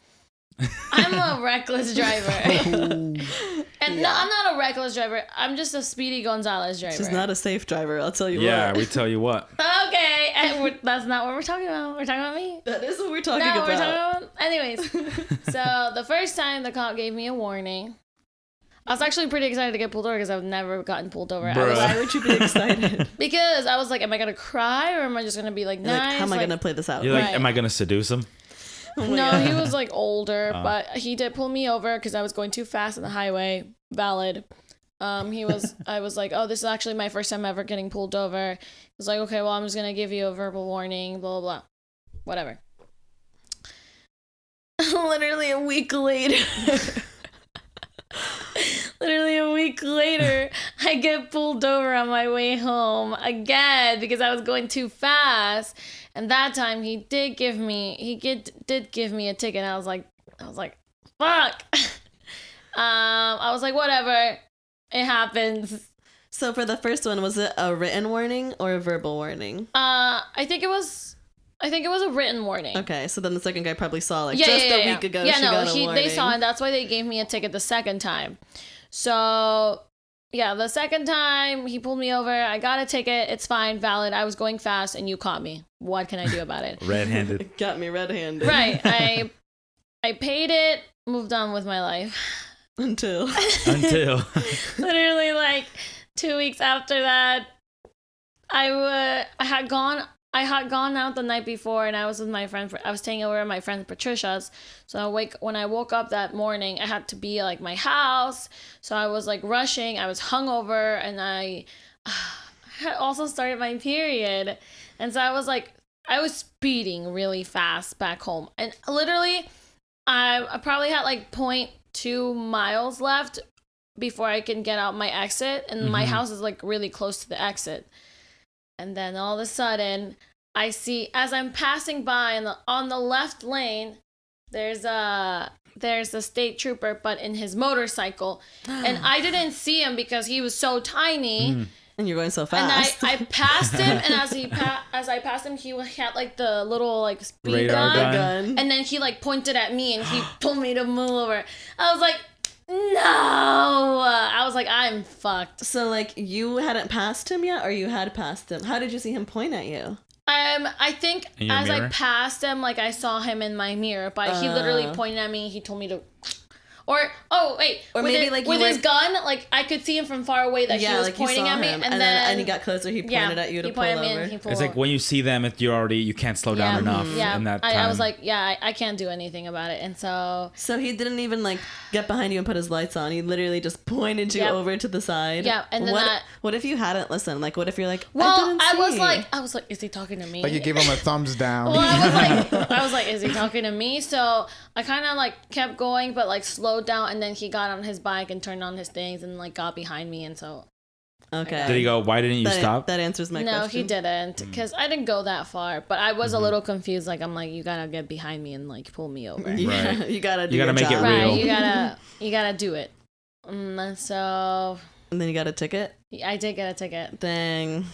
I'm a reckless driver. And no, I'm not a reckless driver. I'm just a Speedy Gonzalez driver. She's not a safe driver, I'll tell you Yeah, what. we tell you what. Okay, and that's not what we're talking about. We're talking about me. That is what we're talking No, about. we're talking about. Anyways, so the first time the cop gave me a warning, I was actually pretty excited to get pulled over because I've never gotten pulled over. I was Bruh. like, Why would you be excited? because I was like, am I gonna cry or am I just gonna be like, You're nice? like, how am I Like, going to play this out? You're like, Right. am I gonna seduce him? Oh my no, God. he was like older, but he did pull me over because I was going too fast on the highway. Valid. I was like, oh, this is actually my first time ever getting pulled over. He was like, okay, well, I'm just gonna give you a verbal warning, blah, blah, blah. Whatever. Literally a week later. Literally a week later, I get pulled over on my way home again because I was going too fast. And that time he did give me a ticket. I was like, fuck. I was like, whatever. It happens. So for the first one, was it a written warning or a verbal warning? I think it was a written warning. Okay, so then the second guy probably saw like just a week ago. Yeah, she no, got a warning. they saw it. That's why they gave me a ticket the second time. So yeah, the second time he pulled me over, I got a ticket. It's fine, valid. I was going fast and you caught me. What can I do about it? Red-handed. Got me red-handed. Right. I paid it, moved on with my life. Until Literally like 2 weeks after that, I had gone out the night before, and I was with my friend. I was staying over at my friend Patricia's. So when I woke up that morning, I had to be at like my house. So I was like rushing. I was hungover, and I had also started my period, and so I was speeding really fast back home, and literally, I probably had like 0.2 miles left before I can get out my exit, and my house is like really close to the exit. And then all of a sudden, I see, as I'm passing by on the left lane, there's a state trooper, but in his motorcycle. And I didn't see him because he was so tiny. And you're going so And fast. I passed him, and as I passed him, he had like the little like speed Radar gun. and then he like pointed at me, and he told me to move over. I was like, no. I was like, I'm fucked. So, like, you hadn't passed him yet, or you had passed him? How did you see him point at you? I think In your as mirror? I passed him, like I saw him in my mirror, but he literally pointed at me. He told me to, or Or with maybe, it, like, you with were- his gun, like I could see him from far away that he was like you pointing saw at me, him, and then he got closer. He pointed at you to he pull pointed at me over. and he pulled It's like over. when you see them, you can't slow down enough in that time. I was like, I can't do anything about it, and so So he didn't even like get behind you and put his lights on. He literally just pointed you Yep. over to the side. Yeah, and then what if you hadn't listened? Like, what if you're like, well, I was like, is he talking to me? Like you give him a thumbs down. Well, I was like, is he talking to me? So I kind of like kept going, but like slowed down, and then he got on his bike and turned on his things and like got behind me, and so Okay. Did he go, why didn't you stop? That answers my question. no, he didn't, because I didn't go that far, but I was a little confused. Like I'm like, you gotta get behind me and like pull me over. Yeah, Right. you gotta do You gotta your make it job. Right, real. you gotta do it. And so And then you got a ticket. I did get a ticket. Dang.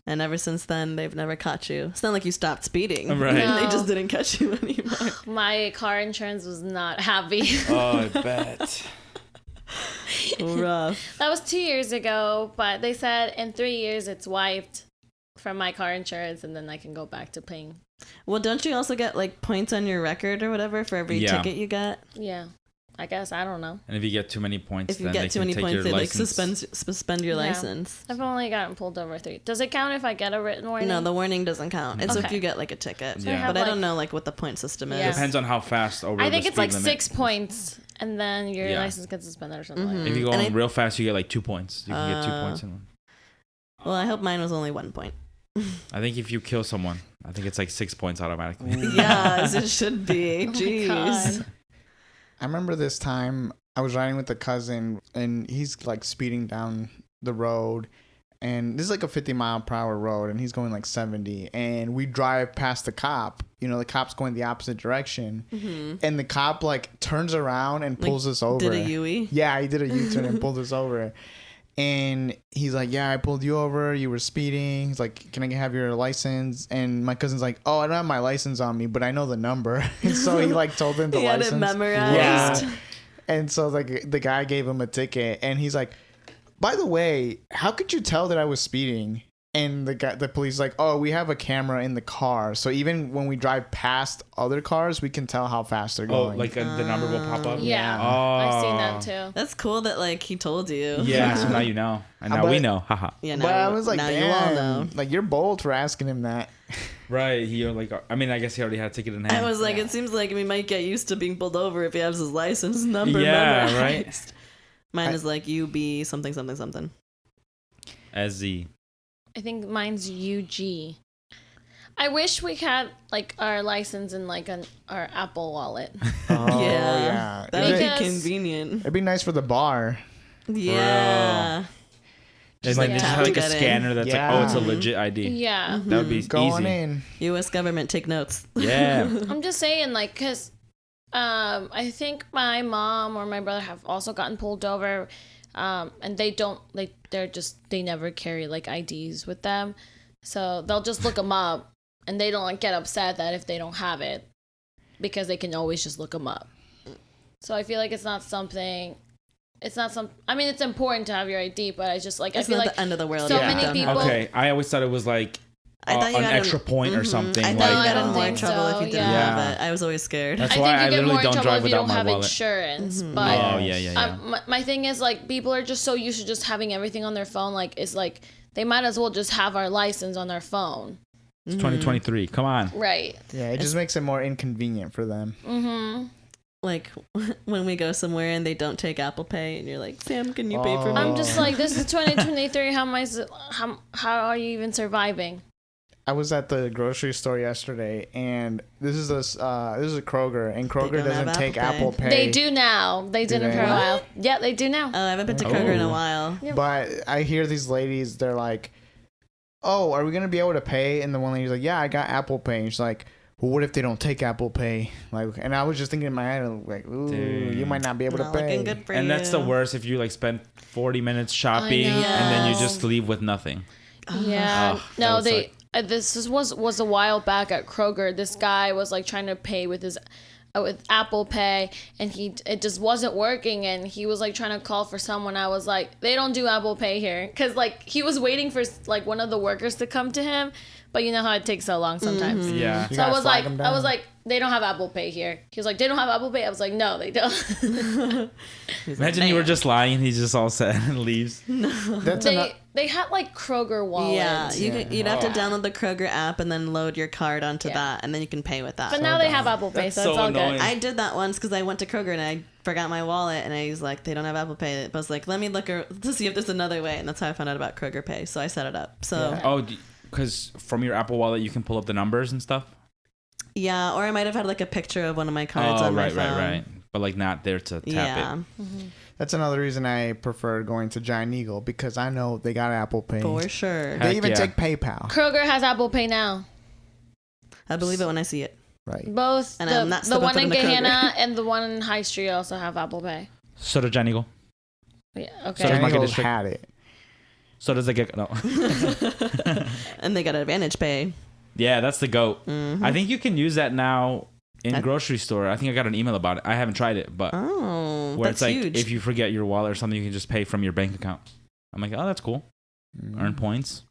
And ever since then, they've never caught you. It's not like you stopped speeding. Right. No. They just didn't catch you anymore. My car insurance was not happy. Oh, I bet. Rough. That was 2 years ago, but they said in 3 years it's wiped from my car insurance, and then I can go back to paying. Well, don't you also get like points on your record or whatever for every Yeah. ticket you get? Yeah, I guess, I don't know. And if you get too many points, If you then get they too can many take points, your they like license. suspend your Yeah. license. I've only gotten pulled over 3. Does it count if I get a written warning? No, the warning doesn't count. It's if Okay. you get like a ticket. So I have, But I don't like- know like what the point system is. Yeah. Depends on how fast over I think the it's like speed limit. 6 points, and then your Yeah. license gets suspended or something like If you go And on I- real fast, you get like 2 points. You can get 2 points in one. Well, I hope mine was only 1 point. I think if you kill someone, I think it's like 6 points automatically. Yeah, as it should be. my Jeez. God. I remember this time I was riding with a cousin, and he's like speeding down the road, and this is like a 50-mile-per-hour road, and he's going like 70, and we drive past the cop. You know, the cop's going the opposite direction, and the cop like turns around and pulls us over. Did a Yui? Yeah, he did a U-turn and pulled us over. And he's like, yeah, I pulled you over. You were speeding. He's like, can I have your license? And my cousin's like, oh, I don't have my license on me, but I know the number. And so he like told him the He had license. it memorized. Yeah. And so like the guy gave him a ticket, and he's like, by the way, how could you tell that I was speeding? And the police like, oh, we have a camera in the car, so even when we drive past other cars, we can tell how fast they're Oh, going. like the number will pop up? Yeah, Yeah. I've seen that Oh. too. That's cool that like he told you. Yeah, so now you know. And now But- we know. Haha. Yeah, but I was like, now damn, you all know. like you're bold for asking him that. Right. You're like, I mean, I guess he already had a ticket in hand. I was like, it seems like we might get used to being pulled over if he has his license number Yeah, memorized. right? Mine is like UB something something something. SZ. I think mine's UG. I wish we had like our license in like our Apple Wallet. Oh, Yeah. That would Because- be convenient. It'd be nice for the bar. Yeah. It's like, like just tap have like a to get in. scanner that's Yeah. like, oh, it's a legit ID. Yeah. That would be Go easy. on in. U.S. government, take notes. Yeah. I'm just saying, like, because I think my mom or my brother have also gotten pulled over, and they never carry like IDs with them, so they'll just look them up, and they don't like get upset that if they don't have it, because they can always just look them up. So I feel like it's not something it's not some. I mean, it's important to have your ID, but I just like It's I feel not like the end of the world. so if you many don't people- have it. Okay, I always thought it was like I thought you an got extra point or something. I like, thought you I got in don't more think trouble so, if you didn't yeah. have it. I was always scared. That's I why think you I get literally more in don't trouble drive if you without don't my have wallet. insurance. Mhm. But Oh yeah. my thing is like people are just so used to just having everything on their phone. Like it's like they might as well just have our license on their phone. It's 2023. Come on. Right. Yeah, it just makes it more inconvenient for them. Mm-hmm. Like when we go somewhere and they don't take Apple Pay, and you're like, Sam, can you pay for me? I'm just like, this is 2023. How are you even surviving? I was at the grocery store yesterday, and this is a Kroger, and Kroger don't have doesn't take Apple Apple Pay. They do now. They didn't they? for a while. Yeah, they do now. I haven't been to Kroger in a Oh. while. But I hear these ladies, they're like, "Oh, are we gonna be able to pay?" And the one lady's like, "Yeah, I got Apple Pay." And she's like, "Well, what if they don't take Apple Pay?" Like, and I was just thinking in my head, like, "Ooh, Dude. you might not be able Not to pay." looking good for And you. that's the worst if you like spend 40 minutes shopping know. and then you Yes. just leave with nothing. Yeah. Oh, that No, would they. suck. This was a while back at Kroger. This guy was like trying to pay with his with Apple Pay, and it just wasn't working, and he was like trying to call for someone. I was like, they don't do Apple Pay here, because like he was waiting for like one of the workers to come to him, but you know how it takes so long sometimes. Yeah. You So I gotta was flag like, 'em down. they don't have Apple Pay here. He was like, they don't have Apple Pay. I was like, no, they don't. He's like, Imagine you were "Damn." just lying and he's just all sad and leaves. That's enough. they had like Kroger wallets. Yeah, you'd have to Oh. download the Kroger app and then load your card onto Yeah. that, and then you can pay with that. But now they have Apple Pay, That's so so it's all annoying. good. I did that once because I went to Kroger and I forgot my wallet, and I was like, they don't have Apple Pay. But I was like, let me look to see if there's another way, and that's how I found out about Kroger Pay. So I set it up. So Yeah. Oh, because from your Apple Wallet you can pull up the numbers and stuff. yeah, or I might have had like a picture of one of my cards Oh, on my right, phone. right. But like not there to tap Yeah, it. That's another reason I prefer going to Giant Eagle, because I know they got Apple Pay. for sure. Heck They even yeah. take PayPal. Kroger has Apple Pay now. I believe it when I see it. Right. Both And I'm not the stepping one foot in in a Kroger. Gehenna and the one in High Street also have Apple Pay. So does Giant Eagle. Yeah, So okay. does Giant Market Eagle District. had it. So does the get no. And they got Advantage Pay. Yeah, that's the goat. Mm-hmm. I think you can use that now in That- grocery store. I think I got an email about it. I haven't tried it, but Oh, where that's it's like huge. if you forget your wallet or something, you can just pay from your bank account. I'm like, oh, that's cool. Mm-hmm. Earn points.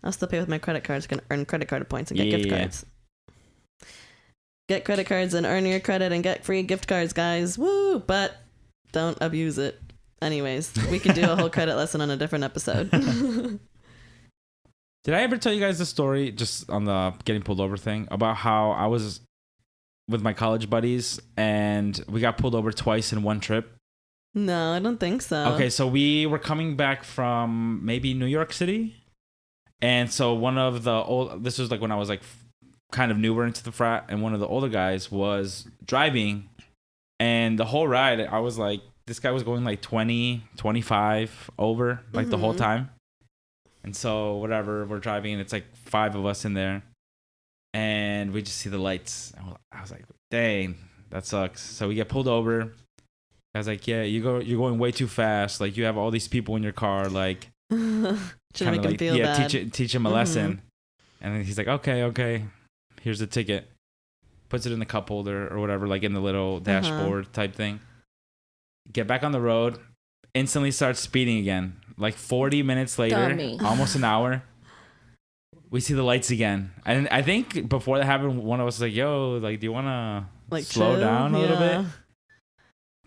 I'll still pay with my credit cards. Can earn credit card points and get gift Yeah. cards. Get credit cards and earn your credit and get free gift cards, guys. Woo! But don't abuse it. Anyways, we could do a whole credit lesson on a different episode. Did I ever tell you guys the story just on the getting pulled over thing about how I was with my college buddies and we got pulled over twice in one trip? No, I don't think so. Okay, so we were coming back from maybe New York City. And so one of the this was like when I was like kind of newer into the frat, and one of the older guys was driving, and the whole ride I was like, this guy was going like 20, 25 over like the whole Mhm. time. And so whatever, we're driving and it's like 5 of us in there, and we just see the lights. And I was like, dang, that sucks. So we get pulled over. I was like, yeah, you're going way too fast. Like you have all these people in your car. Like Should kinda make him like, feel bad. teach him a Mhm. lesson. And then he's like, okay, here's the ticket. Puts it in the cup holder or whatever, like in the little dashboard type thing. Get back on the road. Instantly starts speeding again. Like 40 minutes later, Dummy. almost an hour. We see the lights again. And I think before that happened, one of us was like, yo, like, do you want to Like slow chill? down a little Yeah. bit?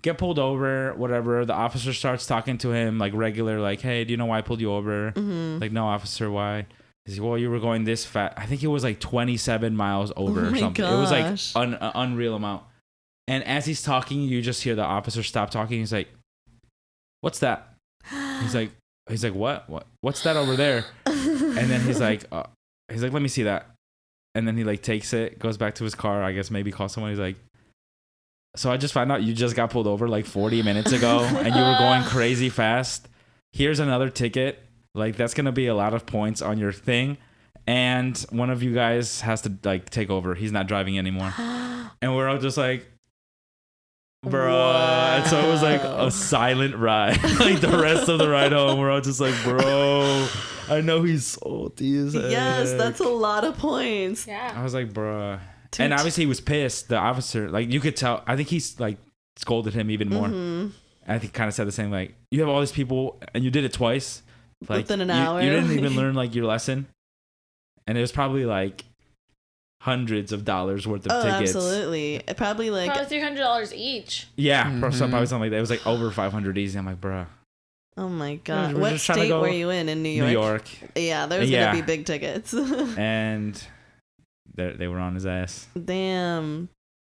Get pulled over, whatever. The officer starts talking to him like regular, like, hey, do you know why I pulled you over? Mhm. Like, no, officer, why? He's like, well, you were going this fast. I think it was like 27 miles over Oh or my something. It was like gosh. an unreal amount. And as he's talking, you just hear the officer stop talking. He's like, what's that? He's like, what's that over there? And then he's like, let me see that. And then he like takes it, goes back to his car. I guess maybe call someone. He's like, so I just found out you just got pulled over like 40 minutes ago and you were going crazy fast. Here's another ticket. Like that's going to be a lot of points on your thing. And one of you guys has to like take over. He's not driving anymore. And we're all just like, bruh. And so it was like Wow. a silent ride. Like the rest of the ride home, we're all just like, bro, I know he's salty as heck. Yes, that's a lot of points. I Yeah. was like, bruh. Toot. And obviously he was pissed. The officer, like you could tell, I think he's like scolded him even more. Mhm. And I think kind of said the same, like, you have all these people and you did it twice. Like, within an hour. You didn't even learn like your lesson. And it was probably like hundreds of dollars worth of tickets. Absolutely. Probably like Probably $300 each. Yeah, probably something like that. It was like over 500 easy. I'm like, bruh. oh my god. We're What just trying to state go- were you in New York? New York. Yeah, there's Yeah. gonna be big tickets. And they were on his ass. Damn.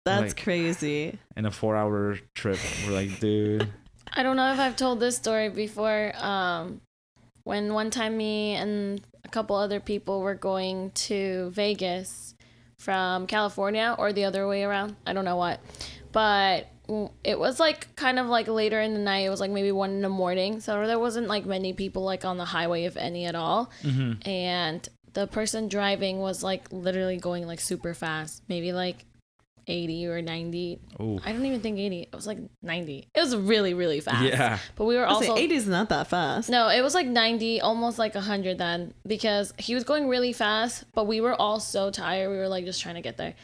That's Like- crazy. In a 4-hour trip. We're like, dude. I don't know if I've told this story before. When one time me and a couple other people were going to Vegas from California, or the other way around. I don't know what. But it was like kind of like later in the night. It was like maybe 1 a.m. So there wasn't like many people like on the highway, if any at all. Mm-hmm. And the person driving was like literally going like super fast, maybe like 80 or 90. Oh. I don't even think 80. It was like 90. It was really, really fast. Yeah. But we were also 80 is not that fast. no, it was like 90, almost like 100 then, because he was going really fast, but we were all so tired. We were like just trying to get there.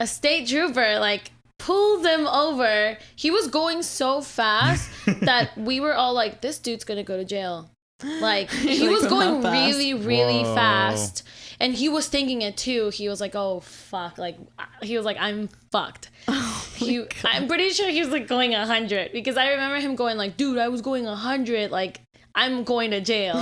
A state trooper like pulls him over. He was going so fast that we were all like, this dude's gonna go to jail. Like he Like, was from how going fast? really, really Whoa. fast. And he was thinking it too. He was like, oh fuck. Like he was like, I'm fucked. I'm pretty sure he was like going 100, because I remember him going like, dude, I was going 100. Like I'm going to jail.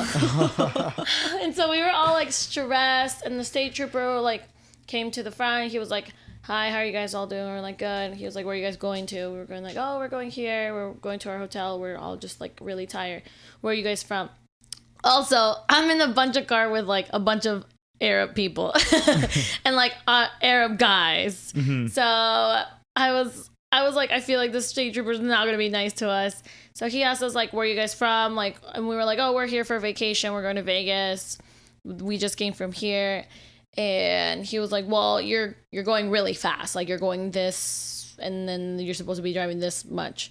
And so we were all like stressed, and the state trooper like came to the front. He was like, hi, how are you guys all doing? We're like, good. He was like, where are you guys going to? We were going like, oh, we're going here. We're going to our hotel. We're all just like really tired. Where are you guys from? Also, I'm in a bunch of car with like a bunch of Arab people and like Arab guys. Mm-hmm. So I was like, I feel like the state trooper's not gonna be nice to us. So he asked us like, where are you guys from? Like, and we were like, oh, we're here for vacation. We're going to Vegas. We just came from here. And he was like, well, you're going really fast. Like you're going this, and then you're supposed to be driving this much.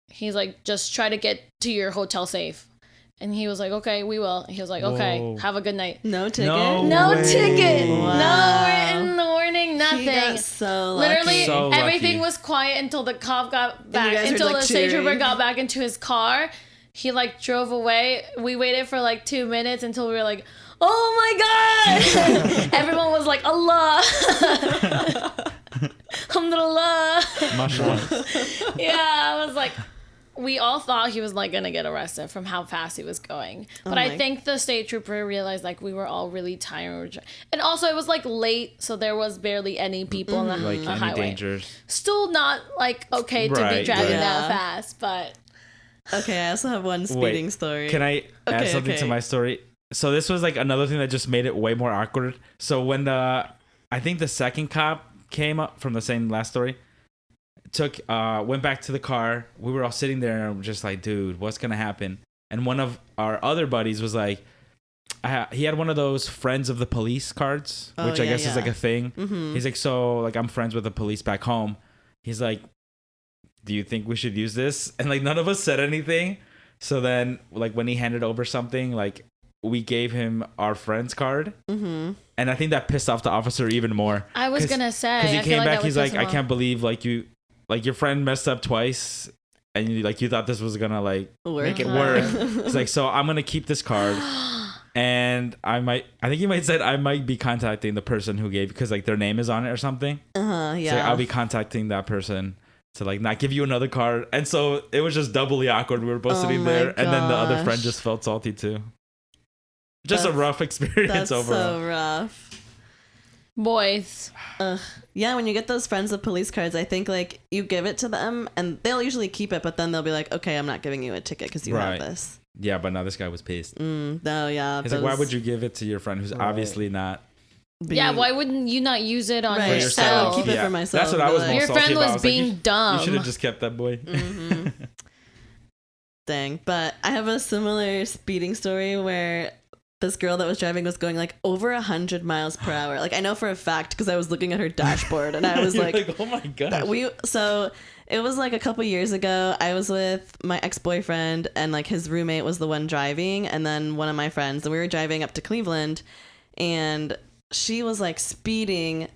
He's like, just try to get to your hotel safe. And he was like, okay, we will. And he was like, okay, Whoa. have a good night. No ticket. No way. ticket. Wow. No written warning, He nothing. got so lucky. Literally, So lucky. everything was quiet until the cop got back, you guys were, until like, the state trooper cheering. got back into his car. He like drove away. We waited for like 2 minutes until we were like, oh my God. Everyone was like, Allah. Alhamdulillah. Mashallah. Yeah, I was like, we all thought he was like gonna get arrested from how fast he was going, but Oh I my- think the state trooper realized like we were all really tired, and also it was like late, so there was barely any people on the, Like the any highway. dangers. Still not like okay to be Right, driving right. that Yeah. fast, but Okay, I also have one speeding story. Can I add Okay, something okay. to my story? So this was like another thing that just made it way more awkward. So when I think the second cop came up from the same last story, went back to the car. We were all sitting there and we're just like, dude, what's gonna happen? And one of our other buddies was like, he had one of those friends of the police cards, Oh, which I yeah, guess is yeah. like a thing. Mm-hmm. He's like, so like I'm friends with the police back home. He's like, do you think we should use this? And like none of us said anything. So then like when he handed over something, like we gave him our friend's card. Mm-hmm. And I think that pissed off the officer even more. I was gonna say Because he I feel came like back, that he's would like, piss him I off. can't believe like your friend messed up twice. And you thought this was gonna like make it work. It's like, so I'm gonna keep this card. And I think he might said I might be contacting the person who gave, because like their name is on it or something. Uh-huh, So yeah. I'll be contacting that person to like not give you another card. And so it was just doubly awkward. We were both Oh sitting my there, and then the other gosh. friend just felt salty too. Just a That's- rough experience That's overall. so rough. boys. Yeah, when you get those friends with police cards, I think like you give it to them and they'll usually keep it, but then they'll be like, okay, I'm not giving you a ticket because you Right. have this. Yeah, but now this guy was pissed. No, yeah. He's like, why would you give it to your friend who's Right. obviously not? Yeah, why wouldn't you not use it on Right. yourself? Keep it for myself, That's what I but was like- most Your salty friend about. I was like, being you dumb. should have just kept that boy. Mm-hmm. Dang. But I have a similar speeding story where this girl that was driving was going like over 100 miles per hour. Like I know for a fact because I was looking at her dashboard and I was You're like, oh my gosh. so it was like a couple years ago. I was with my ex-boyfriend and like his roommate was the one driving, and then one of my friends, and we were driving up to Cleveland, and she was like speeding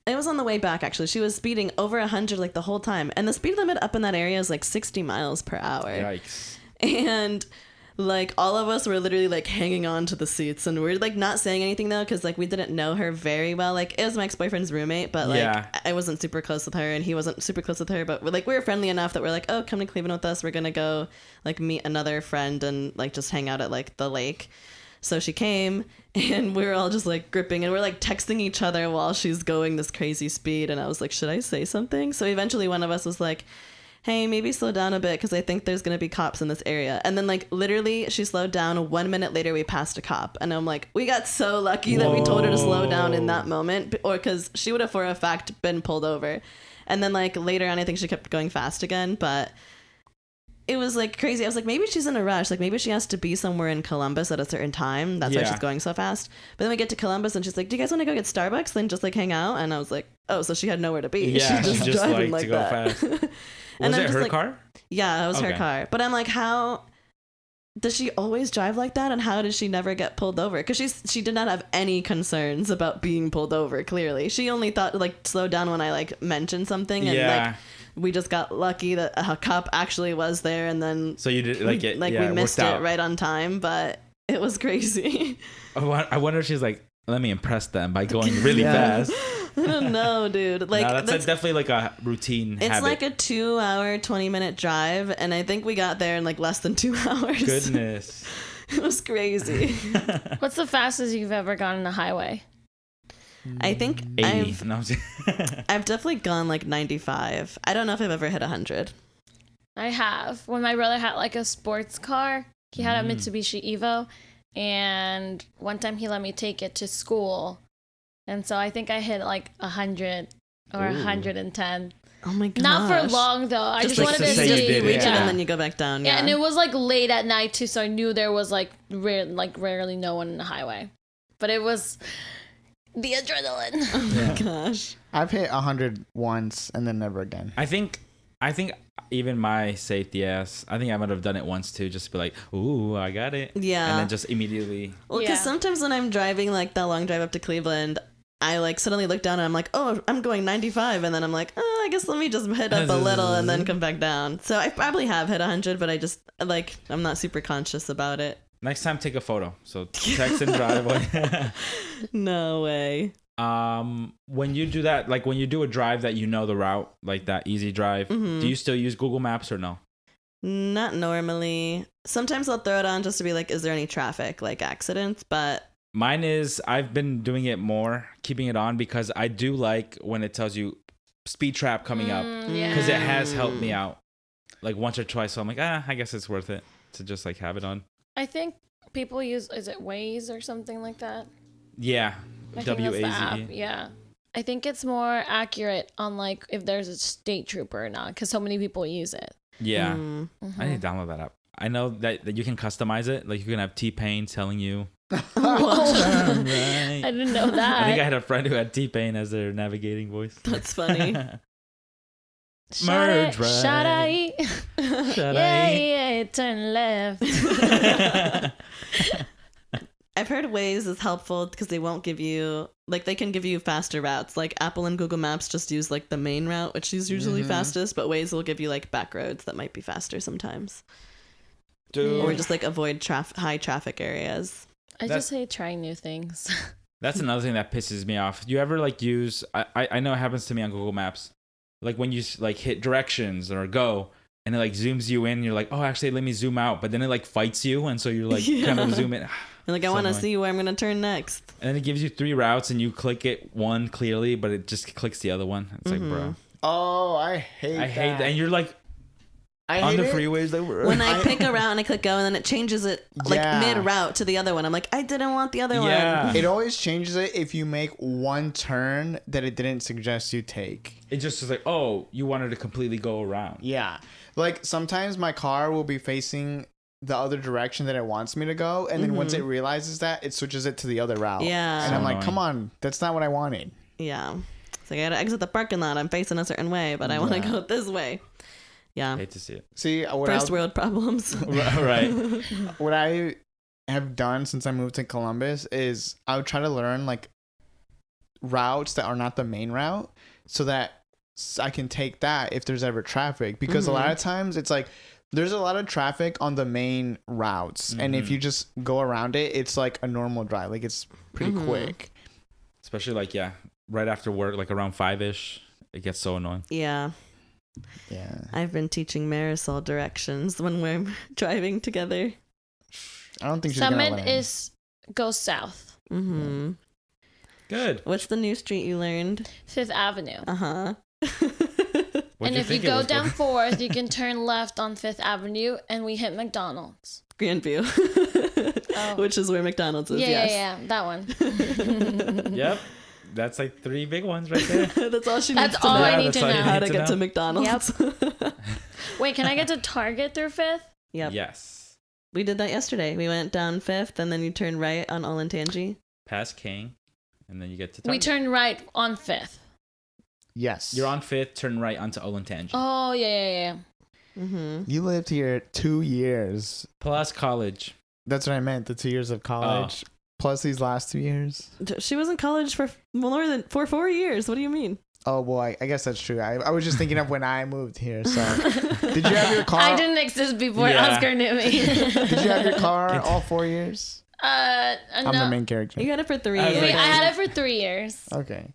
It was on the way back, actually. She was speeding over 100 like the whole time. And the speed limit up in that area is like 60 miles per hour. Yikes. And like all of us were literally like hanging on to the seats, and we're like not saying anything though, because like we didn't know her very well. Like it was my ex-boyfriend's roommate, but like I wasn't super close with her and he wasn't super close with her, but we were friendly enough that we're like, oh, come to Cleveland with us, we're gonna go like meet another friend and like just hang out at like the lake. So she came and we were all just like gripping and we're like texting each other while she's going this crazy speed, and I was like, should I say something? So eventually one of us was like, hey, maybe slow down a bit because I think there's going to be cops in this area. And then like literally she slowed down. 1 minute later we passed a cop, and I'm like, we got so lucky that we told her to slow down in that moment, or because she would have for a fact been pulled over. And then like later on I think she kept going fast again, but it was like crazy. I was like, maybe she's in a rush, like maybe she has to be somewhere in Columbus at a certain time, that's why she's going so fast. But then we get to Columbus and she's like, do you guys want to go get Starbucks then just like hang out? And I was like, oh, so she had nowhere to be. Yeah, she's just driving like to go that. fast. And Was I'm it just her like, car? Yeah, it was her car. But I'm like, how does she always drive like that? And how did she never get pulled over? Because she did not have any concerns about being pulled over, clearly. She only thought like slow down when I like mentioned something. And like we just got lucky that a cop actually was there. And then so you did like it. Like we missed it right on time, but it was crazy. I wonder if she's like, let me impress them by going really fast. I don't know, dude. Like no, that's definitely like a routine It's habit. like a 2-hour, 20-minute drive, and I think we got there in like less than 2 hours. Goodness. It was crazy. What's the fastest you've ever gone on a highway? I think 80. I've definitely gone like 95. I don't know if I've ever hit 100. I have. When my brother had like a sports car, he had a Mitsubishi Evo, and one time he let me take it to school. And so I think I hit like 100 or 110. Oh my gosh. Not for long though. I just like wanted to you see. you reach it and then you go back down. Yeah, and it was like late at night too, so I knew there was like rarely no one in the highway. But it was the adrenaline. Oh my gosh. I've hit 100 once and then never again. I think even my safety ass, I think I might have done it once too, just to be like, ooh, I got it. Yeah. And then just immediately. Well, because sometimes when I'm driving like that long drive up to Cleveland, I like suddenly look down and I'm like, oh, I'm going 95. And then I'm like, oh, I guess let me just hit up a little and then come back down. So I probably have hit 100, but I just like, I'm not super conscious about it. Next time, take a photo. So text and drive. No way. When you do that, like when you do a drive that you know the route, like that easy drive, do you still use Google Maps or no? Not normally. Sometimes I'll throw it on just to be like, is there any traffic, like accidents? But mine is, I've been doing it more, keeping it on, because I do like when it tells you speed trap coming up, because it has helped me out like once or twice. So I'm like, I guess it's worth it to just like have it on. I think people use, is it Waze or something like that? Yeah. WAZE. Yeah. I think it's more accurate on like if there's a state trooper or not, because so many people use it. Yeah. I need to download that app. I know that you can customize it. Like you can have T-Pain telling you. I didn't know that. I think I had a friend who had T-Pain as their navigating voice. That's funny. Merge right. Yeah, turn left. I've heard Waze is helpful because they won't give you, like, they can give you faster routes. Like, Apple and Google Maps just use, like, the main route, which is usually fastest, but Waze will give you, like, back roads that might be faster sometimes. Dude. Or just, like, avoid high traffic areas. I just hate trying new things. That's another thing that pisses me off. Do you ever, like, use, I know it happens to me on Google Maps, like, when you, like, hit directions or go, and it, like, zooms you in, you're like, oh, actually, let me zoom out, but then it, like, fights you, and so you're, like, kind of zoom in. And like, I want to see where I'm going to turn next. And then it gives you 3 routes and you click it one clearly, but it just clicks the other one. It's like, bro. Oh, I hate that. And you're like, on the freeways. When I pick a route and I click go and then it changes it like mid-route to the other one. I'm like, I didn't want the other one. It always changes it if you make one turn that it didn't suggest you take. It just is like, oh, you wanted to completely go around. Yeah. Like sometimes my car will be facing the other direction that it wants me to go, and then once it realizes that, it switches it to the other route. Yeah. And I'm like, come on, that's not what I wanted. Yeah. It's like, I gotta exit the parking lot. I'm facing a certain way, but I want to go this way. Yeah. I hate to see it. See, first world problems. Right. What I have done since I moved to Columbus is I would try to learn like routes that are not the main route so that I can take that if there's ever traffic, because a lot of times it's like there's a lot of traffic on the main routes, and if you just go around it, it's like a normal drive, like it's pretty quick. Especially like right after work, like around 5ish, it gets so annoying. Yeah. I've been teaching Marisol directions when we're driving together. I don't think she's gonna Summit learn. goes south. Good. What's the new street you learned? 5th Avenue. What'd And if you go down 4th, you can turn left on 5th Avenue, and we hit McDonald's. Grandview. Which is where McDonald's is. Yeah, that one. Yep. That's like 3 big ones right there. That's all she needs That's to all know. I need to know. How to get to McDonald's. Wait, can I get to Target through 5th? Yep. Yes. We did that yesterday. We went down 5th, and then you turn right on Olentangy. Past King, and then you get to We Target. turn right on 5th. Yes. You're on 5th, turn right onto Olentangy. Oh, yeah. You lived here 2 years. Plus college. That's what I meant. The 2 years of college. Plus these last 2 years. She was in college for more than 4 years. What do you mean? Oh, boy. I guess that's true. I was just thinking of when I moved here. So, did you have your car? I didn't exist before Oscar knew me. Did you have your car all 4 years? No. I'm the main character. You got it for 3 I was years. like- I had it for 3 years. Okay.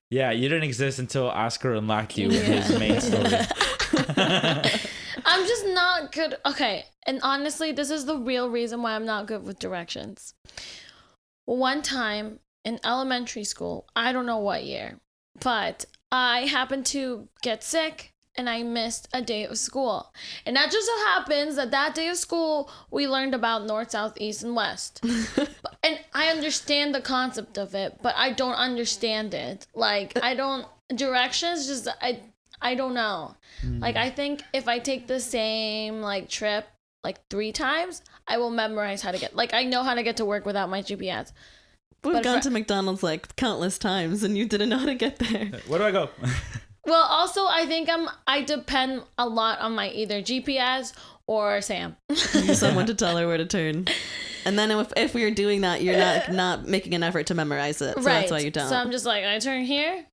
Yeah, you didn't exist until Oscar unlocked you with his main story. I'm just not good. Okay, and honestly, this is the real reason why I'm not good with directions. One time in elementary school, I don't know what year, but I happened to get sick and I missed a day of school. And that just so happens that day of school, we learned about north, south, east, and west. And I understand the concept of it, but I don't understand it. Like, directions, just, I don't know. Like, I think if I take the same, like, trip, like, 3 times, I will memorize how to get, like, I know how to get to work without my GPS. We've gone to McDonald's like countless times, and you didn't know how to get there. Where do I go? Well, also, I think I depend a lot on my either GPS or Sam. You need someone to tell her where to turn. And then if we were doing that, you're not making an effort to memorize it. So that's why you don't. So I'm just like, I turn here.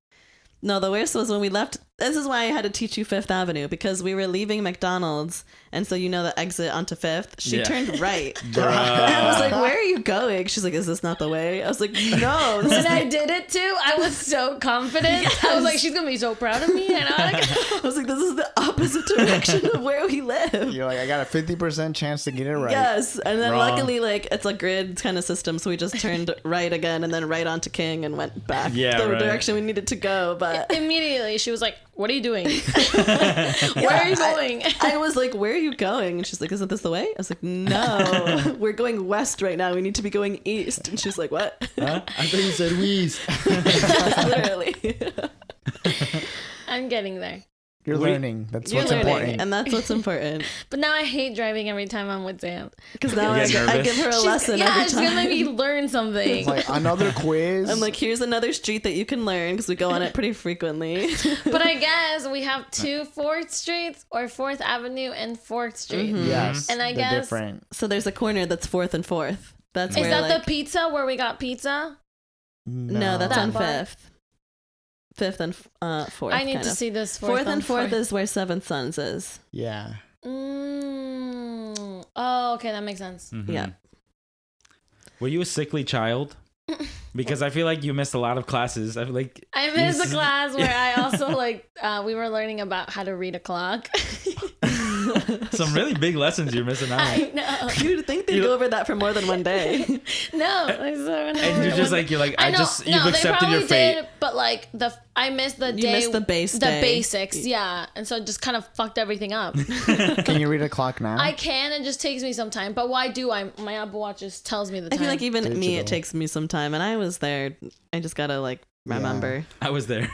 No, the worst was when we left. This is why I had to teach you 5th Avenue, because we were leaving McDonald's, and so you know the exit onto 5th. She turned right. And I was like, where are you going? She's like, is this not the way? I was like, no. When I did it too, I was so confident. Yes. I was like, she's going to be so proud of me. And I was like, this is the opposite direction of where we live. You're like, I got a 50% chance to get it right. Yes. And then luckily, like, it's a grid kind of system, so we just turned right again and then right onto King and went back the direction we needed to go. But immediately she was like, what are you doing? Where are you going? I was like, where are you going? And she's like, isn't this the way? I was like, no, we're going west right now. We need to be going east. And she's like, what? Huh? I thought you said west. Literally. I'm getting there. You're learning. That's You're what's learning, important. and that's what's important. But now I hate driving every time I'm with Sam. Because now I give her a lesson every time. She's going to make me learn something. It's like another quiz. I'm like, here's another street that you can learn, because we go on it pretty frequently. But I guess we have 2 4th Streets, or 4th Avenue and 4th Street. Yes. And I they're guess different. So there's a corner that's 4th and 4th. That's is where, that like, the pizza where we got pizza? No, that's That on bar? 5th. 5th and 4th. I need to kind of. see this 4th and 4th is where 7th Sons is. Yeah. Oh, okay, that makes sense. Mm-hmm. Yeah. Were you a sickly child? Because I feel like you missed a lot of classes. I feel like I missed a class where I also like we were learning about how to read a clock. some really big lessons you're missing out on. I know. You'd think they'd go over that for more than one day. No, like, so And you're just like, you've accepted your they fate. did, but like I missed the day. You missed the base the day. basics, yeah, and so it just kind of fucked everything up. Can you read a clock now? I can, it just takes me some time. But why do I? My Apple Watch just tells me the time. I feel like even me, it Digital. takes me some time, and I was there. I just gotta like remember. I was there.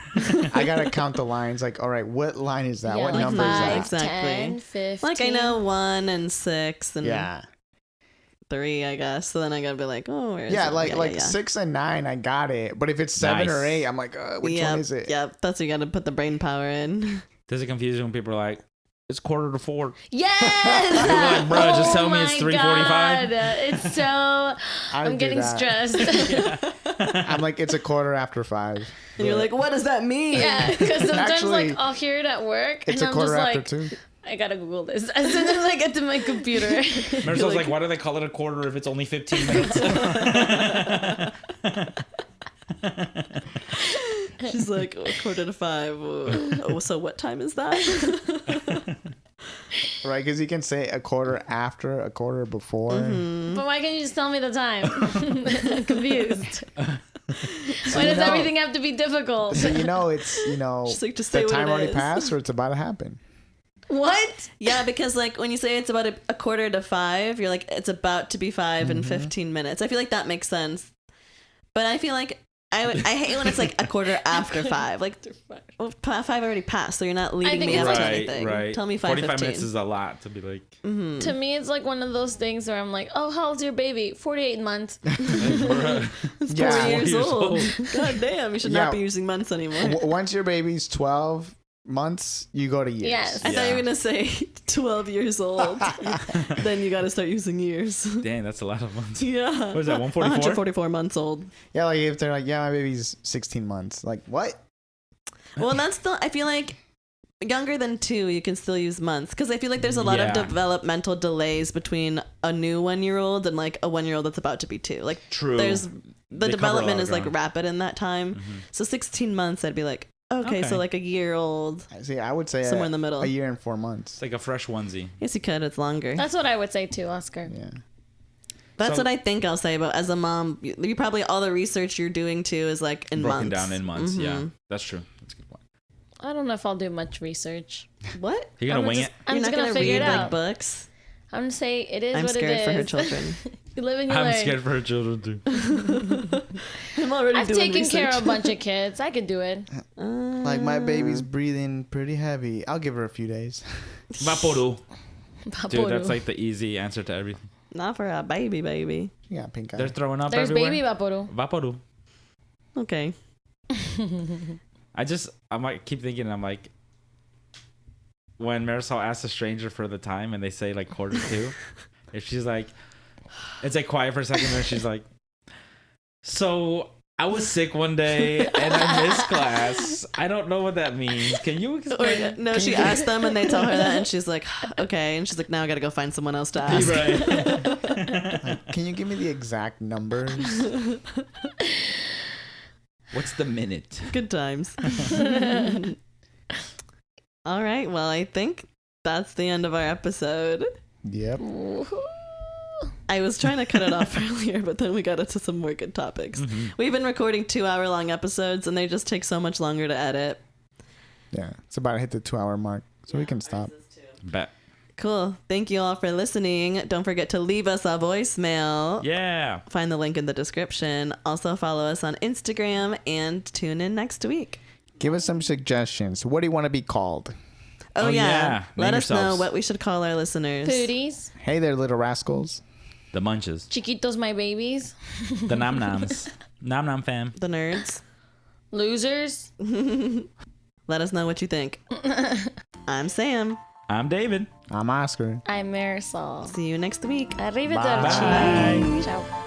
I gotta count the lines. Like, all right, what line is that? Yeah, What like number 5, is that? Exactly. 10, 15. Like I know 1 and 6 and Yeah. 3, I guess. So then I gotta be like, oh, where is Yeah, it? like 6 and 9, I got it. But if it's 7 Nice. or 8, I'm like, which one is it? Yep, that's where you gotta put the brain power in. Does it confuse you when people are like, it's 3:45? Yes. You're like, bro, just tell me it's my 3:45. God. It's so. I'm do getting that. stressed. I'm like, it's 5:15. And you're like, what does that mean? Yeah, because sometimes Actually, like I'll hear it at work, It's and a I'm just quarter after like, 2. I gotta Google this as soon as I get to my computer. Marisol's like, why do they call it a quarter if it's only 15 minutes? She's like, 5:15. Oh, so what time is that? Right, because you can say a quarter after, a quarter before. But why can't you just tell me the time? I'm confused. So Why does you know- everything have to be difficult? So it's She's like, just say the what time it already is. passed or it's about to happen. What? Yeah, because like when you say it's about a quarter to 5, you're like, it's about to be 5 in 15 minutes. I feel like that makes sense. But I feel like I hate when it's like a quarter after 5. Like, well, 5 already passed, so you're not leading think me it's up to like- anything. Right. Tell me 45 minutes 5:15. is a lot to be like. To me, it's like one of those things where I'm like, oh, how old's your baby? 48 months. It's 4 Yeah. years 4 years old. old. God damn, you should Yeah. not be using months anymore. Once your baby's 12 months, you go to years. Yes. I thought you were Yeah. gonna say 12 years old. Then you gotta start using years. Dang, that's a lot of months. Yeah. What is that, 144? 144 months old. Yeah, like if they're like, yeah, my baby's 16 months. Like, what? Well, that's still, I feel like younger than 2, you can still use months. Because I feel like there's a lot of Yeah. developmental delays between a new 1-year-old and like a 1-year-old that's about to be 2. Like, True. there's the They cover a development lot is of like ground. rapid in that time. So 16 months, I'd be like, okay, so Okay. like a year old, See, I would say somewhere in the middle. a year and 4 months. It's like a fresh onesie. Yes, you could. It's longer. That's what I would say too, Oscar. Yeah. That's So- what I think I'll say. But as a mom, you probably all the research you're doing too is like in Broken months. down in months. Yeah, Mhm. that's true. That's a good point. I don't know if I'll do much research. What? You gonna I'm wing just- it? I'm You're just not gonna gonna figure read it like out. books. I'm gonna say it is I'm what it scared is. for her children. You live and you I'm learn. scared for her children too. I'm already I've doing taken care of a research. bunch of kids. I could do it. Like, my baby's breathing pretty heavy. I'll give her a few days. Vaporu. Dude, Vaporu. that's like the easy answer to everything. Not for a baby. She got pink eye. They're throwing up There's everywhere. baby Vaporu. Vaporu. Okay. I might keep thinking, I'm like, when Marisol asks a stranger for the time and they say like 1:45, if she's like, it's like quiet for a second, and she's like, so I was sick one day and I missed class. I don't know what that means. Can you Or, explain? no, she asked them and they tell her that, and she's like, okay. And she's like, now I gotta go find someone else to ask. Right. Like, can you give me the exact numbers? What's the minute? Good times. All right. Well, I think that's the end of our episode. Yep. I was trying to cut it off earlier, but then we got into some more good topics. Mm-hmm. We've been recording 2-hour-long episodes, and they just take so much longer to edit. Yeah. It's about to hit the 2-hour mark, so we can stop. Bet. Cool. Thank you all for listening. Don't forget to leave us a voicemail. Yeah. Find the link in the description. Also follow us on Instagram and tune in next week. Give us some suggestions. What do you want to be called? Oh, Oh, yeah. yeah. Let Name us know yourselves. what we should call our listeners. Foodies. Hey there, little rascals. The munches. Chiquitos, my babies. The nom noms. Nom nom fam. The nerds. Losers. Let us know what you think. I'm Sam. I'm David. I'm Oscar. I'm Marisol. See you next week. Arrivederci. Bye. Ciao.